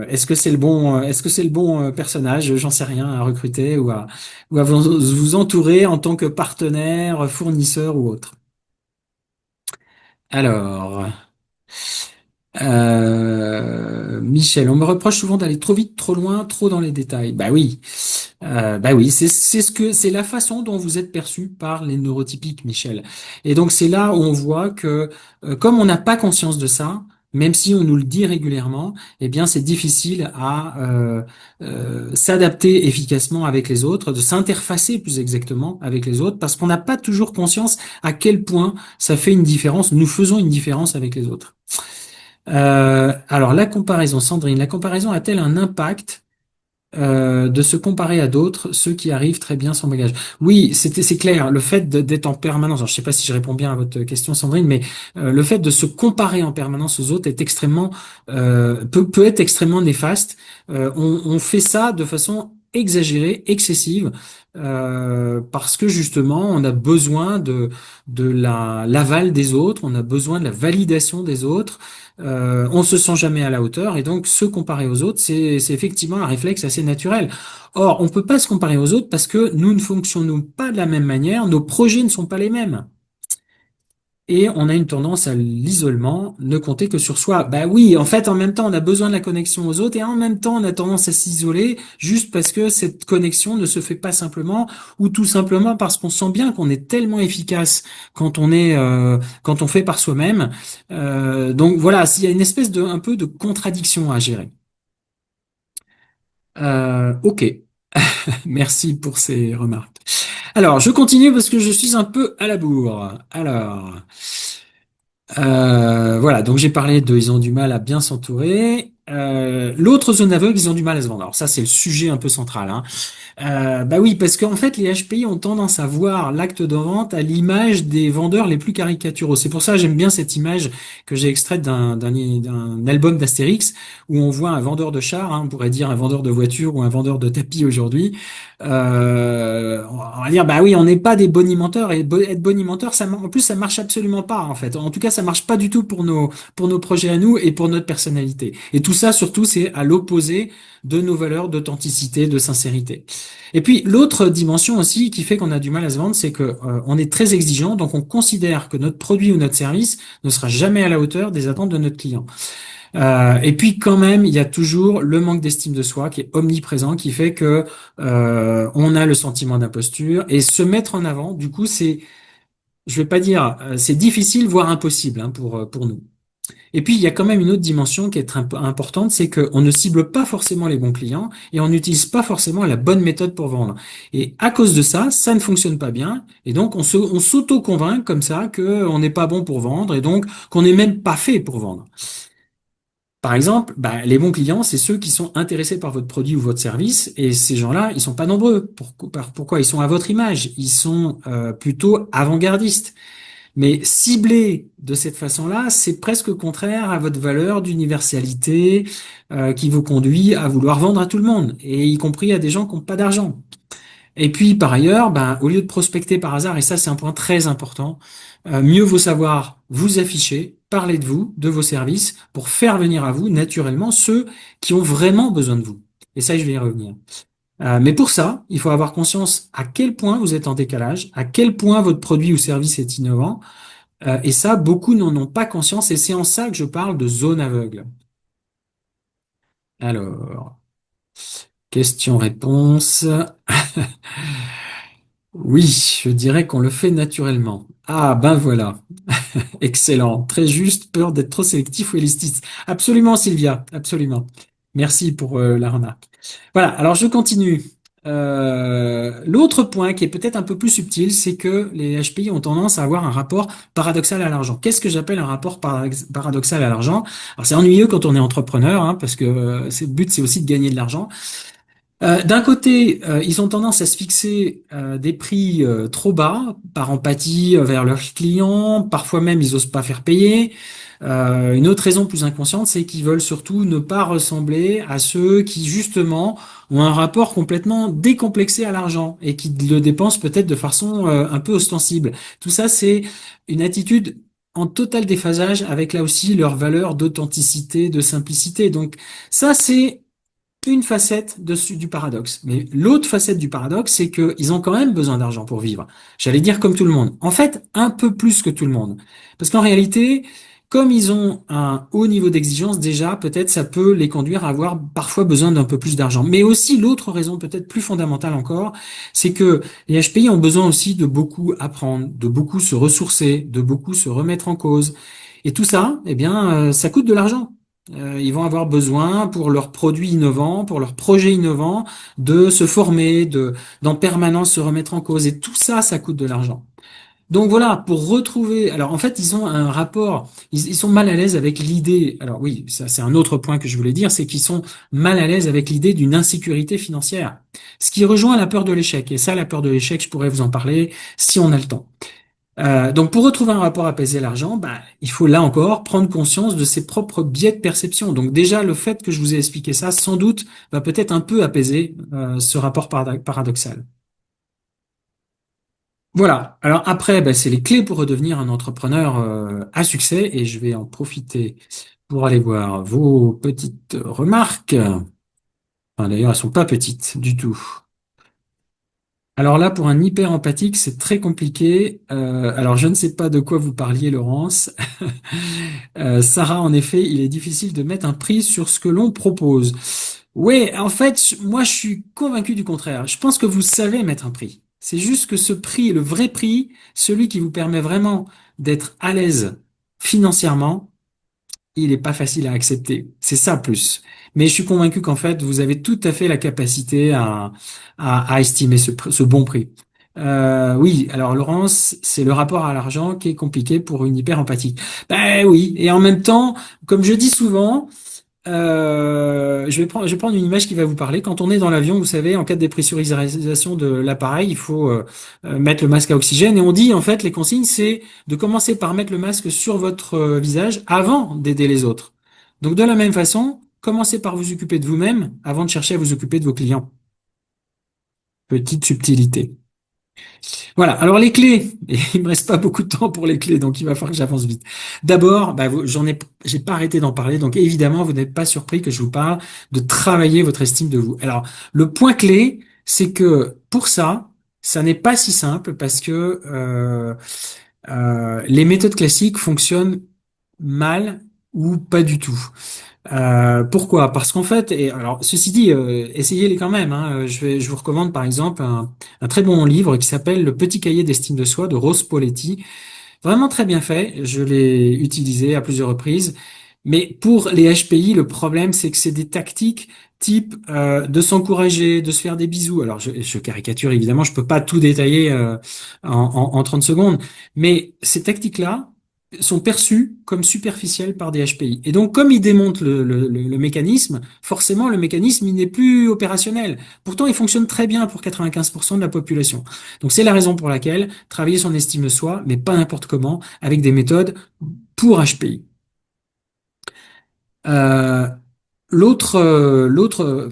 est-ce que c'est le bon personnage? J'en sais rien à recruter ou à vous entourer en tant que partenaire, fournisseur ou autre. Alors, Michel, on me reproche souvent d'aller trop vite, trop loin, trop dans les détails. Bah oui, c'est la façon dont vous êtes perçu par les neurotypiques, Michel. Et donc c'est là où on voit que comme on n'a pas conscience de ça, même si on nous le dit régulièrement, eh bien c'est difficile à s'adapter efficacement avec les autres, de s'interfacer plus exactement avec les autres, parce qu'on n'a pas toujours conscience à quel point ça fait une différence. Nous faisons une différence avec les autres. Alors la comparaison, Sandrine, la comparaison a-t-elle un impact de se comparer à d'autres, ceux qui arrivent très bien sans bagage? Oui, c'est clair. Le fait d'être en permanence, alors je sais pas si je réponds bien à votre question, Sandrine, mais le fait de se comparer en permanence aux autres est extrêmement peut être extrêmement néfaste. On fait ça de façon exagérée, excessive, parce que justement, on a besoin de l'aval des autres, on a besoin de la validation des autres. On se sent jamais à la hauteur et donc se comparer aux autres, c'est effectivement un réflexe assez naturel. Or, on peut pas se comparer aux autres parce que nous ne fonctionnons pas de la même manière, nos projets ne sont pas les mêmes. Et on a une tendance à l'isolement, ne compter que sur soi. Bah oui, en fait, en même temps, on a besoin de la connexion aux autres et en même temps, on a tendance à s'isoler juste parce que cette connexion ne se fait pas simplement ou tout simplement parce qu'on sent bien qu'on est tellement efficace quand on fait par soi-même. Donc voilà, s'il y a une espèce de un peu de contradiction à gérer. Ok, merci pour ces remarques. Alors, je continue parce que je suis un peu à la bourre. Alors. Voilà, donc j'ai parlé de ils ont du mal à bien s'entourer. l'autre zone aveugle, ils ont du mal à se vendre. Alors ça, c'est le sujet un peu central, hein. Bah oui, parce qu'en fait, les HPI ont tendance à voir l'acte de vente à l'image des vendeurs les plus caricaturaux. C'est pour ça que j'aime bien cette image que j'ai extraite d'un album d'Astérix où on voit un vendeur de chars, hein, on pourrait dire un vendeur de voitures ou un vendeur de tapis aujourd'hui. On va dire, bah oui, on n'est pas des bonimenteurs et être bonimenteur, en plus, ça marche absolument pas en fait. En tout cas, ça marche pas du tout pour nos projets à nous et pour notre personnalité. Et tout ça, surtout, c'est à l'opposé de nos valeurs d'authenticité, de sincérité. Et puis l'autre dimension aussi qui fait qu'on a du mal à se vendre, c'est que on est très exigeant, donc on considère que notre produit ou notre service ne sera jamais à la hauteur des attentes de notre client. Et puis quand même, il y a toujours le manque d'estime de soi qui est omniprésent, qui fait que on a le sentiment d'imposture et se mettre en avant. Du coup, je vais pas dire, c'est difficile, voire impossible hein, pour nous. Et puis, il y a quand même une autre dimension qui est très importante, c'est qu'on ne cible pas forcément les bons clients et on n'utilise pas forcément la bonne méthode pour vendre. Et à cause de ça, ça ne fonctionne pas bien. Et donc, on s'auto-convainc comme ça qu'on n'est pas bon pour vendre et donc qu'on n'est même pas fait pour vendre. Par exemple, bah, les bons clients, c'est ceux qui sont intéressés par votre produit ou votre service, et ces gens-là, ils sont pas nombreux. Pourquoi? Ils sont à votre image, ils sont plutôt avant-gardistes. Mais cibler de cette façon-là, c'est presque contraire à votre valeur d'universalité qui vous conduit à vouloir vendre à tout le monde, et y compris à des gens qui n'ont pas d'argent. Et puis par ailleurs, ben, au lieu de prospecter par hasard, et ça c'est un point très important, mieux vaut savoir vous afficher, parler de vous, de vos services, pour faire venir à vous naturellement ceux qui ont vraiment besoin de vous. Et ça, je vais y revenir. Mais pour ça, il faut avoir conscience à quel point vous êtes en décalage, à quel point votre produit ou service est innovant. Et ça, beaucoup n'en ont pas conscience, et c'est en ça que je parle de zone aveugle. Alors, question-réponse. Oui, je dirais qu'on le fait naturellement. Ah, ben voilà. Excellent. Très juste. Peur d'être trop sélectif ou élitiste. Absolument, Sylvia. Absolument. Merci pour la remarque. Voilà. Alors, je continue. L'autre point qui est peut-être un peu plus subtil, c'est que les HPI ont tendance à avoir un rapport paradoxal à l'argent. Qu'est-ce que j'appelle un rapport paradoxal à l'argent? Alors, c'est ennuyeux quand on est entrepreneur, hein, parce que le but, c'est aussi de gagner de l'argent. D'un côté, ils ont tendance à se fixer des prix trop bas par empathie vers leurs clients. Parfois même, ils osent pas faire payer. Une autre raison plus inconsciente, c'est qu'ils veulent surtout ne pas ressembler à ceux qui, justement, ont un rapport complètement décomplexé à l'argent et qui le dépensent peut-être de façon un peu ostensible. Tout ça, c'est une attitude en total déphasage avec là aussi leur valeur d'authenticité, de simplicité. Donc ça, c'est une facette du paradoxe. Mais l'autre facette du paradoxe, c'est qu'ils ont quand même besoin d'argent pour vivre. J'allais dire comme tout le monde. En fait, un peu plus que tout le monde. Parce qu'en réalité, comme ils ont un haut niveau d'exigence, déjà, peut-être ça peut les conduire à avoir parfois besoin d'un peu plus d'argent. Mais aussi, l'autre raison peut-être plus fondamentale encore, c'est que les HPI ont besoin aussi de beaucoup apprendre, de beaucoup se ressourcer, de beaucoup se remettre en cause. Et tout ça, eh bien, ça coûte de l'argent. Ils vont avoir besoin pour leurs produits innovants, pour leurs projets innovants, de se former, d'en permanence se remettre en cause. Et tout ça, ça coûte de l'argent. Donc voilà, pour retrouver, alors en fait, ils ont un rapport, ils sont mal à l'aise avec l'idée. Alors oui, ça c'est un autre point que je voulais dire, c'est qu'ils sont mal à l'aise avec l'idée d'une insécurité financière. Ce qui rejoint la peur de l'échec. Et ça, la peur de l'échec, je pourrais vous en parler si on a le temps. Donc pour retrouver un rapport apaisé à l'argent, bah, il faut là encore prendre conscience de ses propres biais de perception. Donc déjà le fait que je vous ai expliqué ça, sans doute, va peut-être un peu apaiser ce rapport paradoxal. Voilà. Alors après, bah, c'est les clés pour redevenir un entrepreneur à succès, et je vais en profiter pour aller voir vos petites remarques. Enfin, d'ailleurs, elles sont pas petites du tout. Alors là, pour un hyper empathique, c'est très compliqué. Alors, je ne sais pas de quoi vous parliez, Laurence. Sarah, en effet, il est difficile de mettre un prix sur ce que l'on propose. Oui, en fait, moi, je suis convaincu du contraire. Je pense que vous savez mettre un prix. C'est juste que ce prix, le vrai prix, celui qui vous permet vraiment d'être à l'aise financièrement, il est pas facile à accepter. C'est ça plus. Mais je suis convaincu qu'en fait, vous avez tout à fait la capacité à estimer ce bon prix. Oui, alors Laurence, c'est le rapport à l'argent qui est compliqué pour une hyper empathique. Ben oui, et en même temps, comme je dis souvent, je vais prendre une image qui va vous parler. Quand on est dans l'avion, vous savez, en cas de dépressurisation de l'appareil, il faut mettre le masque à oxygène. Et on dit, en fait, les consignes, c'est de commencer par mettre le masque sur votre visage avant d'aider les autres. Donc, de la même façon, commencez par vous occuper de vous-même avant de chercher à vous occuper de vos clients. Petite subtilité. Voilà. Alors les clés, et il me reste pas beaucoup de temps pour les clés, donc il va falloir que j'avance vite. D'abord, bah, j'ai pas arrêté d'en parler, donc évidemment, vous n'êtes pas surpris que je vous parle de travailler votre estime de vous. Alors, le point clé, c'est que pour ça, ça n'est pas si simple parce que les méthodes classiques fonctionnent mal ou pas du tout. Pourquoi? Parce qu'en fait, et alors ceci dit, essayez-les quand même. Hein. Je vous recommande par exemple un très bon livre qui s'appelle Le Petit Cahier d'estime de soi de Rose Poletti. Vraiment très bien fait. Je l'ai utilisé à plusieurs reprises. Mais pour les HPI, le problème, c'est que c'est des tactiques type de s'encourager, de se faire des bisous. Alors, je caricature évidemment, je peux pas tout détailler en 30 secondes, mais ces tactiques-là sont perçues comme superficielles par des HPI. Et donc, comme ils démontent le mécanisme, forcément, le mécanisme, il n'est plus opérationnel. Pourtant, il fonctionne très bien pour 95% de la population. Donc, c'est la raison pour laquelle travailler son estime de soi, mais pas n'importe comment, avec des méthodes pour HPI. Euh, l'autre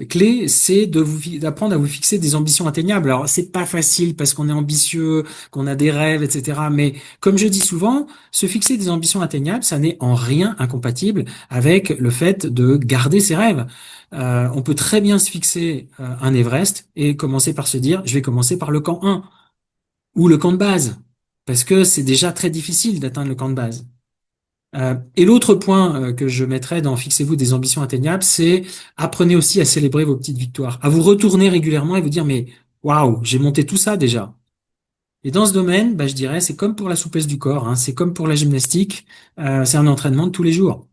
clé, c'est d'apprendre à vous fixer des ambitions atteignables. Alors, c'est pas facile parce qu'on est ambitieux, qu'on a des rêves, etc. Mais comme je dis souvent, se fixer des ambitions atteignables, ça n'est en rien incompatible avec le fait de garder ses rêves. On peut très bien se fixer un Everest et commencer par se dire, je vais commencer par le camp 1 ou le camp de base, parce que c'est déjà très difficile d'atteindre le camp de base. Et l'autre point que je mettrais dans Fixez-vous des ambitions atteignables, c'est apprenez aussi à célébrer vos petites victoires, à vous retourner régulièrement et vous dire, mais waouh, j'ai monté tout ça déjà. Et dans ce domaine, bah, je dirais, c'est comme pour la souplesse du corps, hein, c'est comme pour la gymnastique, c'est un entraînement de tous les jours.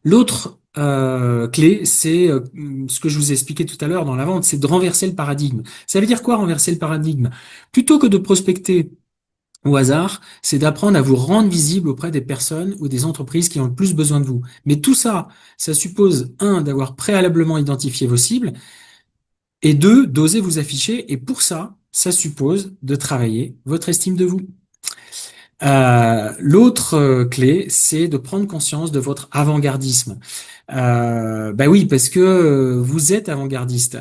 L'autre clé, c'est ce que je vous ai expliqué tout à l'heure dans la vente, c'est de renverser le paradigme. Ça veut dire quoi renverser le paradigme? Plutôt que de prospecter au hasard, c'est d'apprendre à vous rendre visible auprès des personnes ou des entreprises qui ont le plus besoin de vous. Mais tout ça, ça suppose, un, d'avoir préalablement identifié vos cibles, et deux, d'oser vous afficher. Et pour ça, ça suppose de travailler votre estime de vous. L'autre clé, c'est de prendre conscience de votre avant-gardisme. Bah oui, parce que vous êtes avant-gardiste.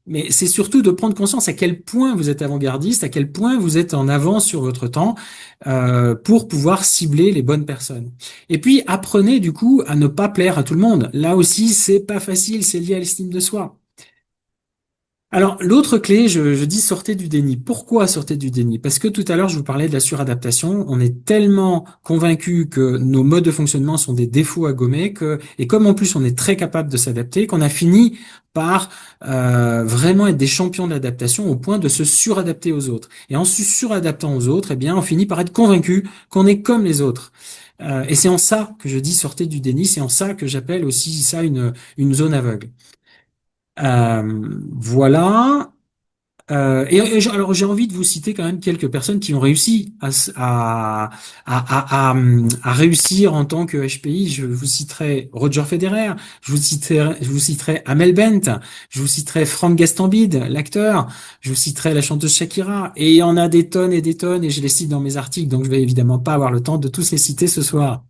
Mais c'est surtout de prendre conscience à quel point vous êtes avant-gardiste, à quel point vous êtes en avance sur votre temps pour pouvoir cibler les bonnes personnes. Et puis apprenez du coup à ne pas plaire à tout le monde. Là aussi, c'est pas facile, c'est lié à l'estime de soi. Alors, l'autre clé, je dis sortez du déni. Pourquoi sortez du déni? Parce que tout à l'heure, je vous parlais de la suradaptation. On est tellement convaincu que nos modes de fonctionnement sont des défauts à gommer et comme en plus on est très capable de s'adapter, qu'on a fini par vraiment être des champions de l'adaptation au point de se suradapter aux autres. Et en se suradaptant aux autres, eh bien, on finit par être convaincu qu'on est comme les autres. Et c'est en ça que je dis sortez du déni. C'est en ça que j'appelle aussi ça une zone aveugle. Voilà. Alors j'ai envie de vous citer quand même quelques personnes qui ont réussi à réussir en tant que HPI. Je vous citerai Roger Federer, je vous citerai Amel Bent, je vous citerai Frank Gastambide, l'acteur, je vous citerai la chanteuse Shakira. Et il y en a des tonnes et des tonnes et je les cite dans mes articles, donc je vais évidemment pas avoir le temps de tous les citer ce soir.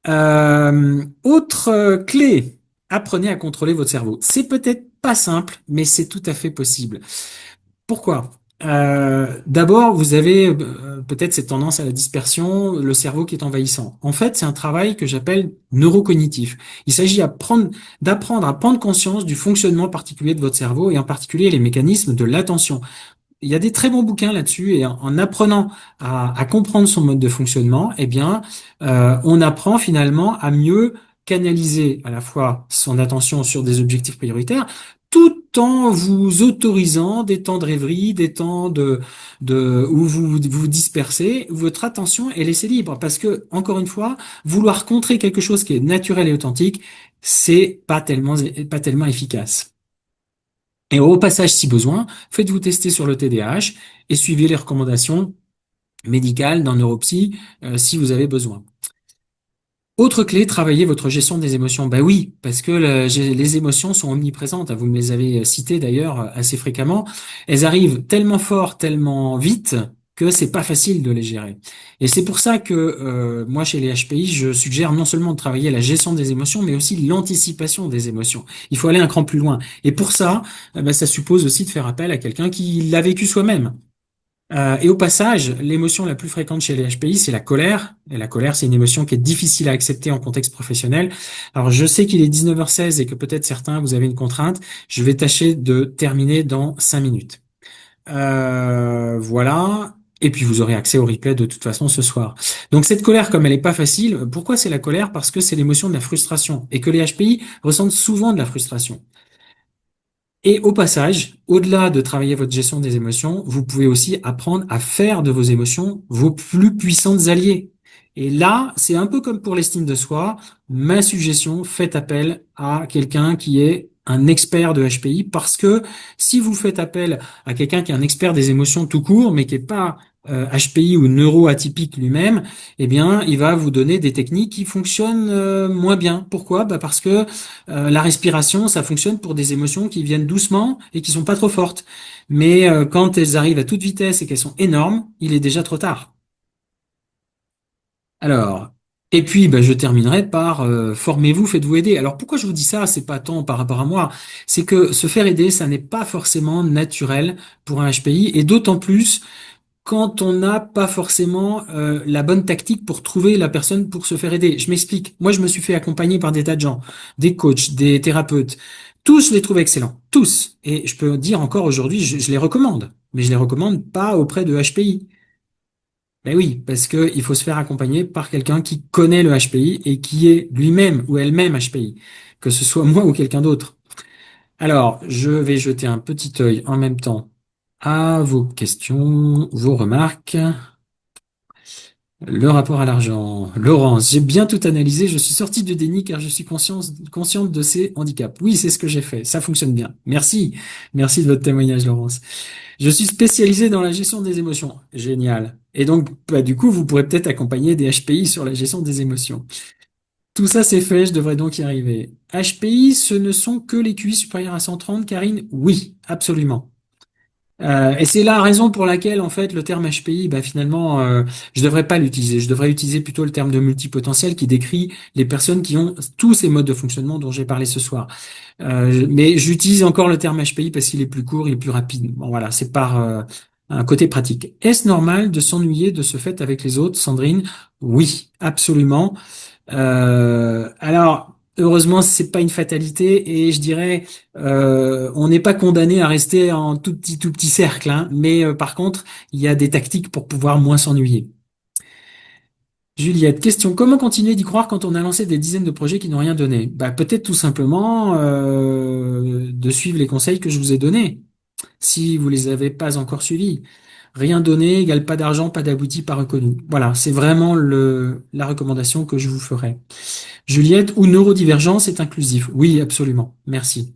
Autre clé, apprenez à contrôler votre cerveau. C'est peut-être pas simple, mais c'est tout à fait possible. Pourquoi? D'abord, vous avez peut-être cette tendance à la dispersion, le cerveau qui est envahissant. En fait, c'est un travail que j'appelle neurocognitif. Il s'agit d'apprendre à prendre conscience du fonctionnement particulier de votre cerveau et en particulier les mécanismes de l'attention. Il y a des très bons bouquins là-dessus et en apprenant à comprendre son mode de fonctionnement, eh bien, on apprend finalement à mieux canaliser à la fois son attention sur des objectifs prioritaires, tout en vous autorisant des temps de rêverie, des temps où vous dispersez, où votre attention est laissée libre. Parce que, encore une fois, vouloir contrer quelque chose qui est naturel et authentique, c'est pas tellement efficace. Et au passage, si besoin, faites-vous tester sur le TDAH et suivez les recommandations médicales d'un neuropsy si vous avez besoin. Autre clé, travailler votre gestion des émotions. Ben oui, parce que les émotions sont omniprésentes. Vous me les avez citées d'ailleurs assez fréquemment. Elles arrivent tellement fort, tellement vite que c'est pas facile de les gérer. Et c'est pour ça que moi, chez les HPI, je suggère non seulement de travailler la gestion des émotions, mais aussi l'anticipation des émotions. Il faut aller un cran plus loin. Et pour ça, ben, ça suppose aussi de faire appel à quelqu'un qui l'a vécu soi-même. Et au passage, l'émotion la plus fréquente chez les HPI, c'est la colère. Et la colère, c'est une émotion qui est difficile à accepter en contexte professionnel. Alors, je sais qu'il est 19h16 et que peut-être certains, vous avez une contrainte. Je vais tâcher de terminer dans 5 minutes. Voilà. Et puis, vous aurez accès au replay de toute façon ce soir. Donc, cette colère, comme elle n'est pas facile, pourquoi c'est la colère? Parce que c'est l'émotion de la frustration et que les HPI ressentent souvent de la frustration. Et au passage, au-delà de travailler votre gestion des émotions, vous pouvez aussi apprendre à faire de vos émotions vos plus puissantes alliées. Et là, c'est un peu comme pour l'estime de soi. Ma suggestion, faites appel à quelqu'un qui est un expert de HPI parce que si vous faites appel à quelqu'un qui est un expert des émotions tout court, mais qui n'est pas HPI ou neuroatypique lui-même, eh bien, il va vous donner des techniques qui fonctionnent moins bien. Pourquoi? Bah parce que la respiration, ça fonctionne pour des émotions qui viennent doucement et qui sont pas trop fortes. Mais quand elles arrivent à toute vitesse et qu'elles sont énormes, il est déjà trop tard. Alors, et puis bah, je terminerai par formez-vous, faites-vous aider. Alors pourquoi je vous dis ça? C'est pas tant par rapport à moi, c'est que se faire aider, ça n'est pas forcément naturel pour un HPI et d'autant plus quand on n'a pas forcément la bonne tactique pour trouver la personne pour se faire aider. Je m'explique. Moi, je me suis fait accompagner par des tas de gens, des coachs, des thérapeutes. Tous, je les trouve excellents. Tous. Et je peux dire encore aujourd'hui, je les recommande. Mais je les recommande pas auprès de HPI. Ben oui, parce que il faut se faire accompagner par quelqu'un qui connaît le HPI et qui est lui-même ou elle-même HPI. Que ce soit moi ou quelqu'un d'autre. Alors, je vais jeter un petit œil en même temps à vos questions, vos remarques. Le rapport à l'argent. Laurence, j'ai bien tout analysé. Je suis sortie du déni car je suis consciente de ces handicaps. Oui, c'est ce que j'ai fait. Ça fonctionne bien. Merci. Merci de votre témoignage, Laurence. Je suis spécialisée dans la gestion des émotions. Génial. Et donc, bah, du coup, vous pourrez peut-être accompagner des HPI sur la gestion des émotions. Tout ça, c'est fait. Je devrais donc y arriver. HPI, ce ne sont que les QI supérieurs à 130, Karine? Oui, absolument. Et c'est la raison pour laquelle, en fait, le terme HPI, bah, finalement, je devrais pas l'utiliser. Je devrais utiliser plutôt le terme de multipotentiel qui décrit les personnes qui ont tous ces modes de fonctionnement dont j'ai parlé ce soir. Mais j'utilise encore le terme HPI parce qu'il est plus court, il est plus rapide. Bon, voilà, c'est par un côté pratique. Est-ce normal de s'ennuyer de ce fait avec les autres, Sandrine? Oui, absolument. Alors, heureusement, c'est pas une fatalité et je dirais, on n'est pas condamné à rester en tout petit cercle, hein, mais par contre, il y a des tactiques pour pouvoir moins s'ennuyer. Juliette, question, comment continuer d'y croire quand on a lancé des dizaines de projets qui n'ont rien donné? Bah, peut-être tout simplement de suivre les conseils que je vous ai donnés, si vous les avez pas encore suivis. Rien donné égale pas d'argent, pas d'abouti, pas reconnu. Voilà, c'est vraiment la recommandation que je vous ferai. Juliette, ou neurodivergence est inclusif? Oui, absolument. Merci.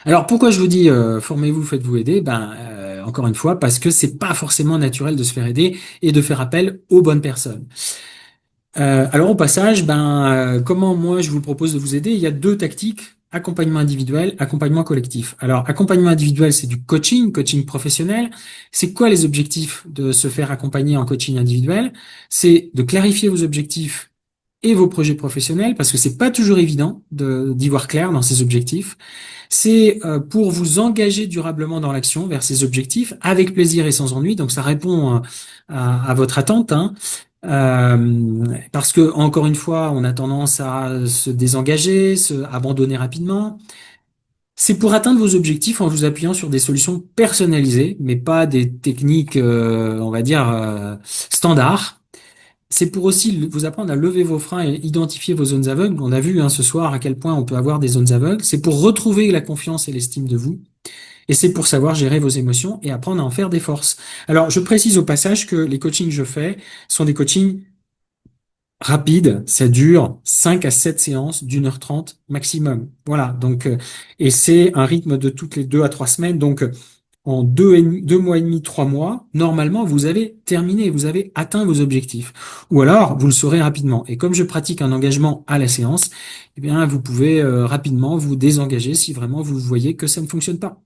Alors pourquoi je vous dis formez-vous, faites-vous aider? Ben encore une fois parce que c'est pas forcément naturel de se faire aider et de faire appel aux bonnes personnes. Alors au passage, comment moi je vous propose de vous aider? Il y a deux tactiques, accompagnement individuel, accompagnement collectif. Alors accompagnement individuel, c'est du coaching, coaching professionnel. C'est quoi les objectifs de se faire accompagner en coaching individuel? C'est de clarifier vos objectifs et vos projets professionnels, parce que c'est pas toujours évident d'y voir clair dans ces objectifs. C'est pour vous engager durablement dans l'action vers ces objectifs, avec plaisir et sans ennui. Donc ça répond à votre attente, hein. Parce que encore une fois, on a tendance à se désengager, se abandonner rapidement. C'est pour atteindre vos objectifs en vous appuyant sur des solutions personnalisées, mais pas des techniques, on va dire, standards. C'est pour aussi vous apprendre à lever vos freins et identifier vos zones aveugles. On a vu hein, ce soir à quel point on peut avoir des zones aveugles. C'est pour retrouver la confiance et l'estime de vous. Et c'est pour savoir gérer vos émotions et apprendre à en faire des forces. Alors, je précise au passage que les coachings que je fais sont des coachings rapides. Ça dure 5 à 7 séances d'1h30 maximum. Voilà. Donc, et c'est un rythme de toutes les 2 à 3 semaines. Donc, en 2 mois et demi, 3 mois, normalement, vous avez terminé, vous avez atteint vos objectifs. Ou alors, vous le saurez rapidement. Et comme je pratique un engagement à la séance, eh bien, vous pouvez rapidement vous désengager si vraiment vous voyez que ça ne fonctionne pas.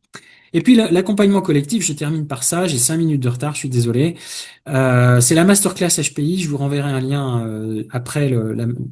Et puis l'accompagnement collectif, je termine par ça, j'ai 5 minutes de retard, je suis désolé. C'est la masterclass HPI, je vous renverrai un lien après,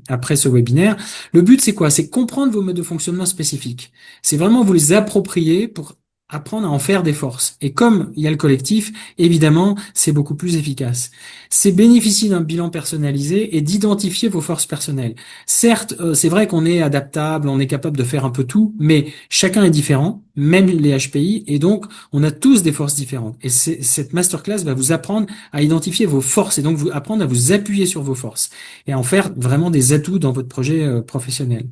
après ce webinaire. Le but, c'est quoi? C'est comprendre vos modes de fonctionnement spécifiques. C'est vraiment vous les approprier pour apprendre à en faire des forces. Et comme il y a le collectif, évidemment, c'est beaucoup plus efficace. C'est bénéficier d'un bilan personnalisé et d'identifier vos forces personnelles. Certes, c'est vrai qu'on est adaptable, on est capable de faire un peu tout, mais chacun est différent, même les HPI, et donc on a tous des forces différentes. Et cette masterclass va vous apprendre à identifier vos forces et donc vous apprendre à vous appuyer sur vos forces et à en faire vraiment des atouts dans votre projet professionnel.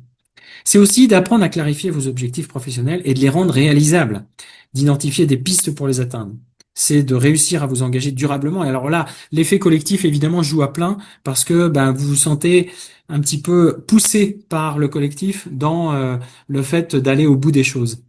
C'est aussi d'apprendre à clarifier vos objectifs professionnels et de les rendre réalisables, d'identifier des pistes pour les atteindre. C'est de réussir à vous engager durablement. Et alors là, l'effet collectif, évidemment, joue à plein parce que ben, vous vous sentez un petit peu poussé par le collectif dans le fait d'aller au bout des choses.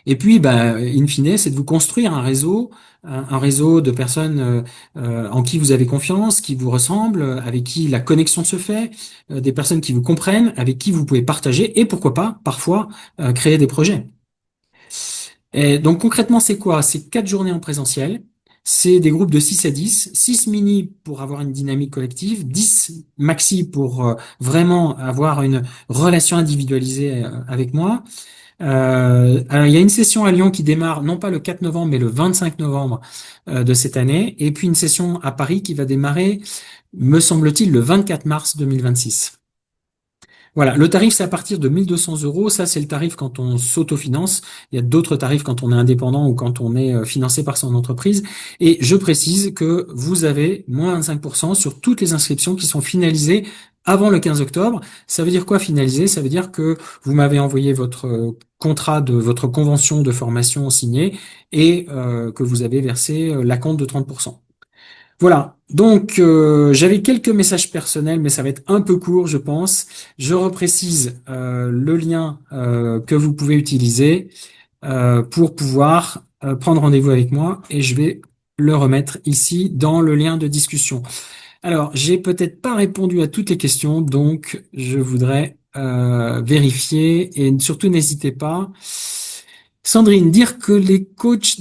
Et puis, bah, in fine, c'est de vous construire un réseau de personnes en qui vous avez confiance, qui vous ressemblent, avec qui la connexion se fait, des personnes qui vous comprennent, avec qui vous pouvez partager et pourquoi pas, parfois, créer des projets. Et donc concrètement, c'est quoi? C'est 4 journées en présentiel. C'est des groupes de 6 à 10, 6 mini pour avoir une dynamique collective, 10 maxi pour vraiment avoir une relation individualisée avec moi. Alors, il y a une session à Lyon qui démarre non pas le 4 novembre, mais le 25 novembre de cette année, et puis une session à Paris qui va démarrer, me semble-t-il, le 24 mars 2026. Voilà, le tarif, c'est à partir de 1 200 euros. Ça, c'est le tarif quand on s'autofinance. Il y a d'autres tarifs quand on est indépendant ou quand on est financé par son entreprise. Et je précise que vous avez moins 25% sur toutes les inscriptions qui sont finalisées avant le 15 octobre. Ça veut dire quoi finaliser? Ça veut dire que vous m'avez envoyé votre contrat de votre convention de formation signée et que vous avez versé l'acompte de 30%. Voilà. Donc, j'avais quelques messages personnels, mais ça va être un peu court, je pense. Je reprécise le lien que vous pouvez utiliser pour pouvoir prendre rendez-vous avec moi et je vais le remettre ici dans le lien de discussion. Alors, j'ai peut-être pas répondu à toutes les questions, donc je voudrais vérifier et surtout n'hésitez pas. Sandrine, dire que des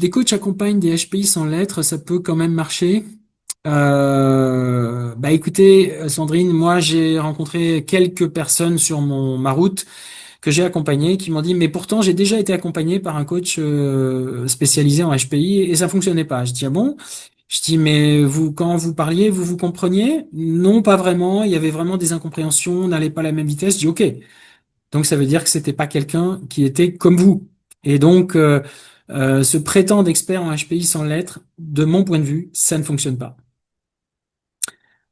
coachs accompagnent des HPI sans lettres, ça peut quand même marcher. Bah écoutez, Sandrine, moi j'ai rencontré quelques personnes sur ma route que j'ai accompagnées qui m'ont dit, mais pourtant j'ai déjà été accompagné par un coach spécialisé en HPI et ça fonctionnait pas. Je dis, ah bon? Je dis, mais vous, quand vous parliez, vous vous compreniez? Non, pas vraiment. Il y avait vraiment des incompréhensions, on n'allait pas à la même vitesse. Je dis, ok. Donc ça veut dire que c'était pas quelqu'un qui était comme vous. Et donc, ce prétend expert en HPI sans lettres, de mon point de vue, ça ne fonctionne pas.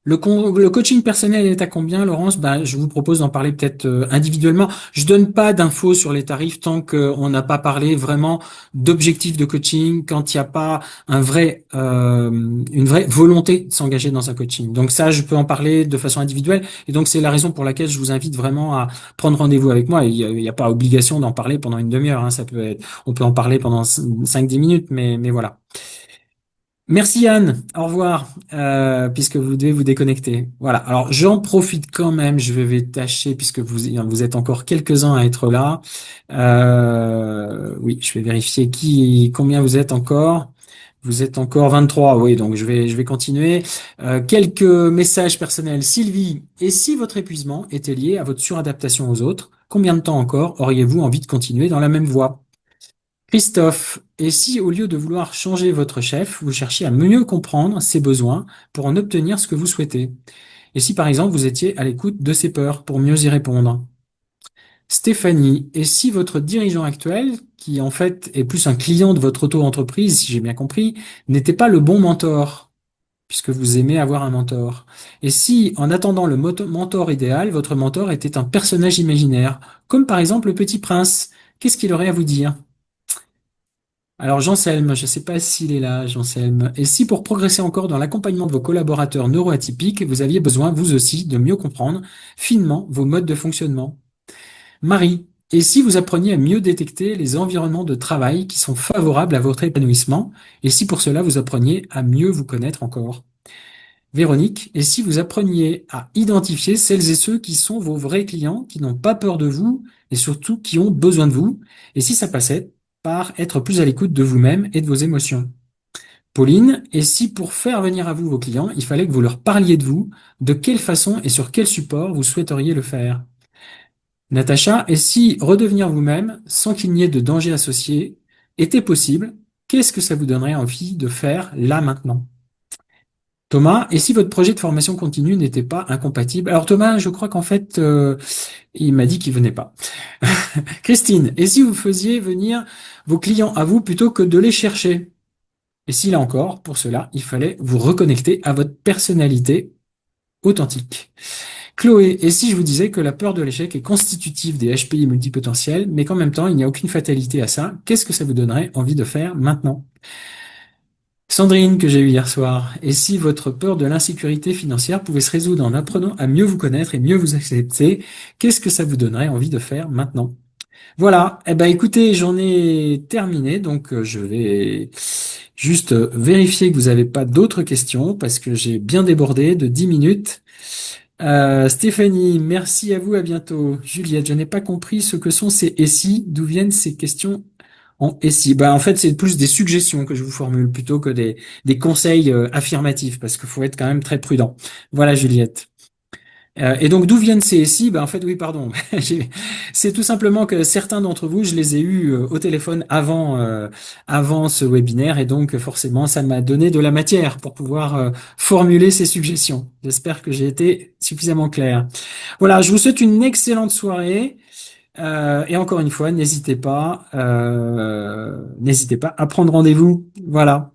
Le coaching personnel est à combien, Laurence? Ben, je vous propose d'en parler peut-être individuellement. Je donne pas d'infos sur les tarifs tant qu'on n'a pas parlé vraiment d'objectifs de coaching, quand il n'y a pas une vraie volonté de s'engager dans un coaching. Donc ça, je peux en parler de façon individuelle. Et donc c'est la raison pour laquelle je vous invite vraiment à prendre rendez-vous avec moi. Il y a pas obligation d'en parler pendant une demi-heure, hein. Ça peut être, on peut en parler pendant 5-10 minutes, mais voilà. Merci Yann, au revoir, puisque vous devez vous déconnecter. Voilà, alors j'en profite quand même, je vais tâcher, puisque vous êtes encore quelques-uns à être là. Oui, je vais vérifier combien vous êtes encore. Vous êtes encore 23, oui, donc je vais continuer. Quelques messages personnels. Sylvie, et si votre épuisement était lié à votre suradaptation aux autres, combien de temps encore auriez-vous envie de continuer dans la même voie? Christophe, et si au lieu de vouloir changer votre chef, vous cherchiez à mieux comprendre ses besoins pour en obtenir ce que vous souhaitez? Et si par exemple vous étiez à l'écoute de ses peurs pour mieux y répondre? Stéphanie, et si votre dirigeant actuel, qui en fait est plus un client de votre auto-entreprise, si j'ai bien compris, n'était pas le bon mentor, puisque vous aimez avoir un mentor? Et si, en attendant le mentor idéal, votre mentor était un personnage imaginaire, comme par exemple le Petit Prince, qu'est-ce qu'il aurait à vous dire? Alors Jean-Selme, je ne sais pas s'il est là, Jean-Selme. Et si pour progresser encore dans l'accompagnement de vos collaborateurs neuroatypiques, vous aviez besoin, vous aussi, de mieux comprendre finement vos modes de fonctionnement? Marie, Et si vous appreniez à mieux détecter les environnements de travail qui sont favorables à votre épanouissement, et si pour cela vous appreniez à mieux vous connaître encore? Véronique, et si vous appreniez à identifier celles et ceux qui sont vos vrais clients, qui n'ont pas peur de vous et surtout qui ont besoin de vous, et si ça passait par être plus à l'écoute de vous-même et de vos émotions? Pauline, et si pour faire venir à vous vos clients, il fallait que vous leur parliez de vous, de quelle façon et sur quel support vous souhaiteriez le faire? Natacha, et si redevenir vous-même, sans qu'il n'y ait de danger associé, était possible, qu'est-ce que ça vous donnerait envie de faire là maintenant? Thomas, et si votre projet de formation continue n'était pas incompatible? Alors Thomas, je crois qu'en fait, il m'a dit qu'il venait pas. Christine, et si vous faisiez venir vos clients à vous plutôt que de les chercher? Et si là encore, pour cela, il fallait vous reconnecter à votre personnalité authentique. Chloé, et si je vous disais que la peur de l'échec est constitutive des HPI multipotentiels, mais qu'en même temps, il n'y a aucune fatalité à ça, qu'est-ce que ça vous donnerait envie de faire maintenant? Sandrine, que j'ai eue hier soir, et si votre peur de l'insécurité financière pouvait se résoudre en apprenant à mieux vous connaître et mieux vous accepter, qu'est-ce que ça vous donnerait envie de faire maintenant? Voilà, eh ben écoutez, j'en ai terminé, donc je vais juste vérifier que vous n'avez pas d'autres questions, parce que j'ai bien débordé de 10 minutes. Stéphanie, merci à vous, à bientôt. Juliette, je n'ai pas compris ce que sont ces et si, d'où viennent ces questions en et si. Bah, en fait, c'est plus des suggestions que je vous formule plutôt que des conseils affirmatifs, parce qu'il faut être quand même très prudent. Voilà, Juliette. Et donc, d'où viennent ces SI? Ben, en fait, oui, pardon. C'est tout simplement que certains d'entre vous, je les ai eus au téléphone avant ce webinaire, et donc forcément, ça m'a donné de la matière pour pouvoir formuler ces suggestions. J'espère que j'ai été suffisamment clair. Voilà, je vous souhaite une excellente soirée. Et encore une fois, n'hésitez pas à prendre rendez-vous. Voilà.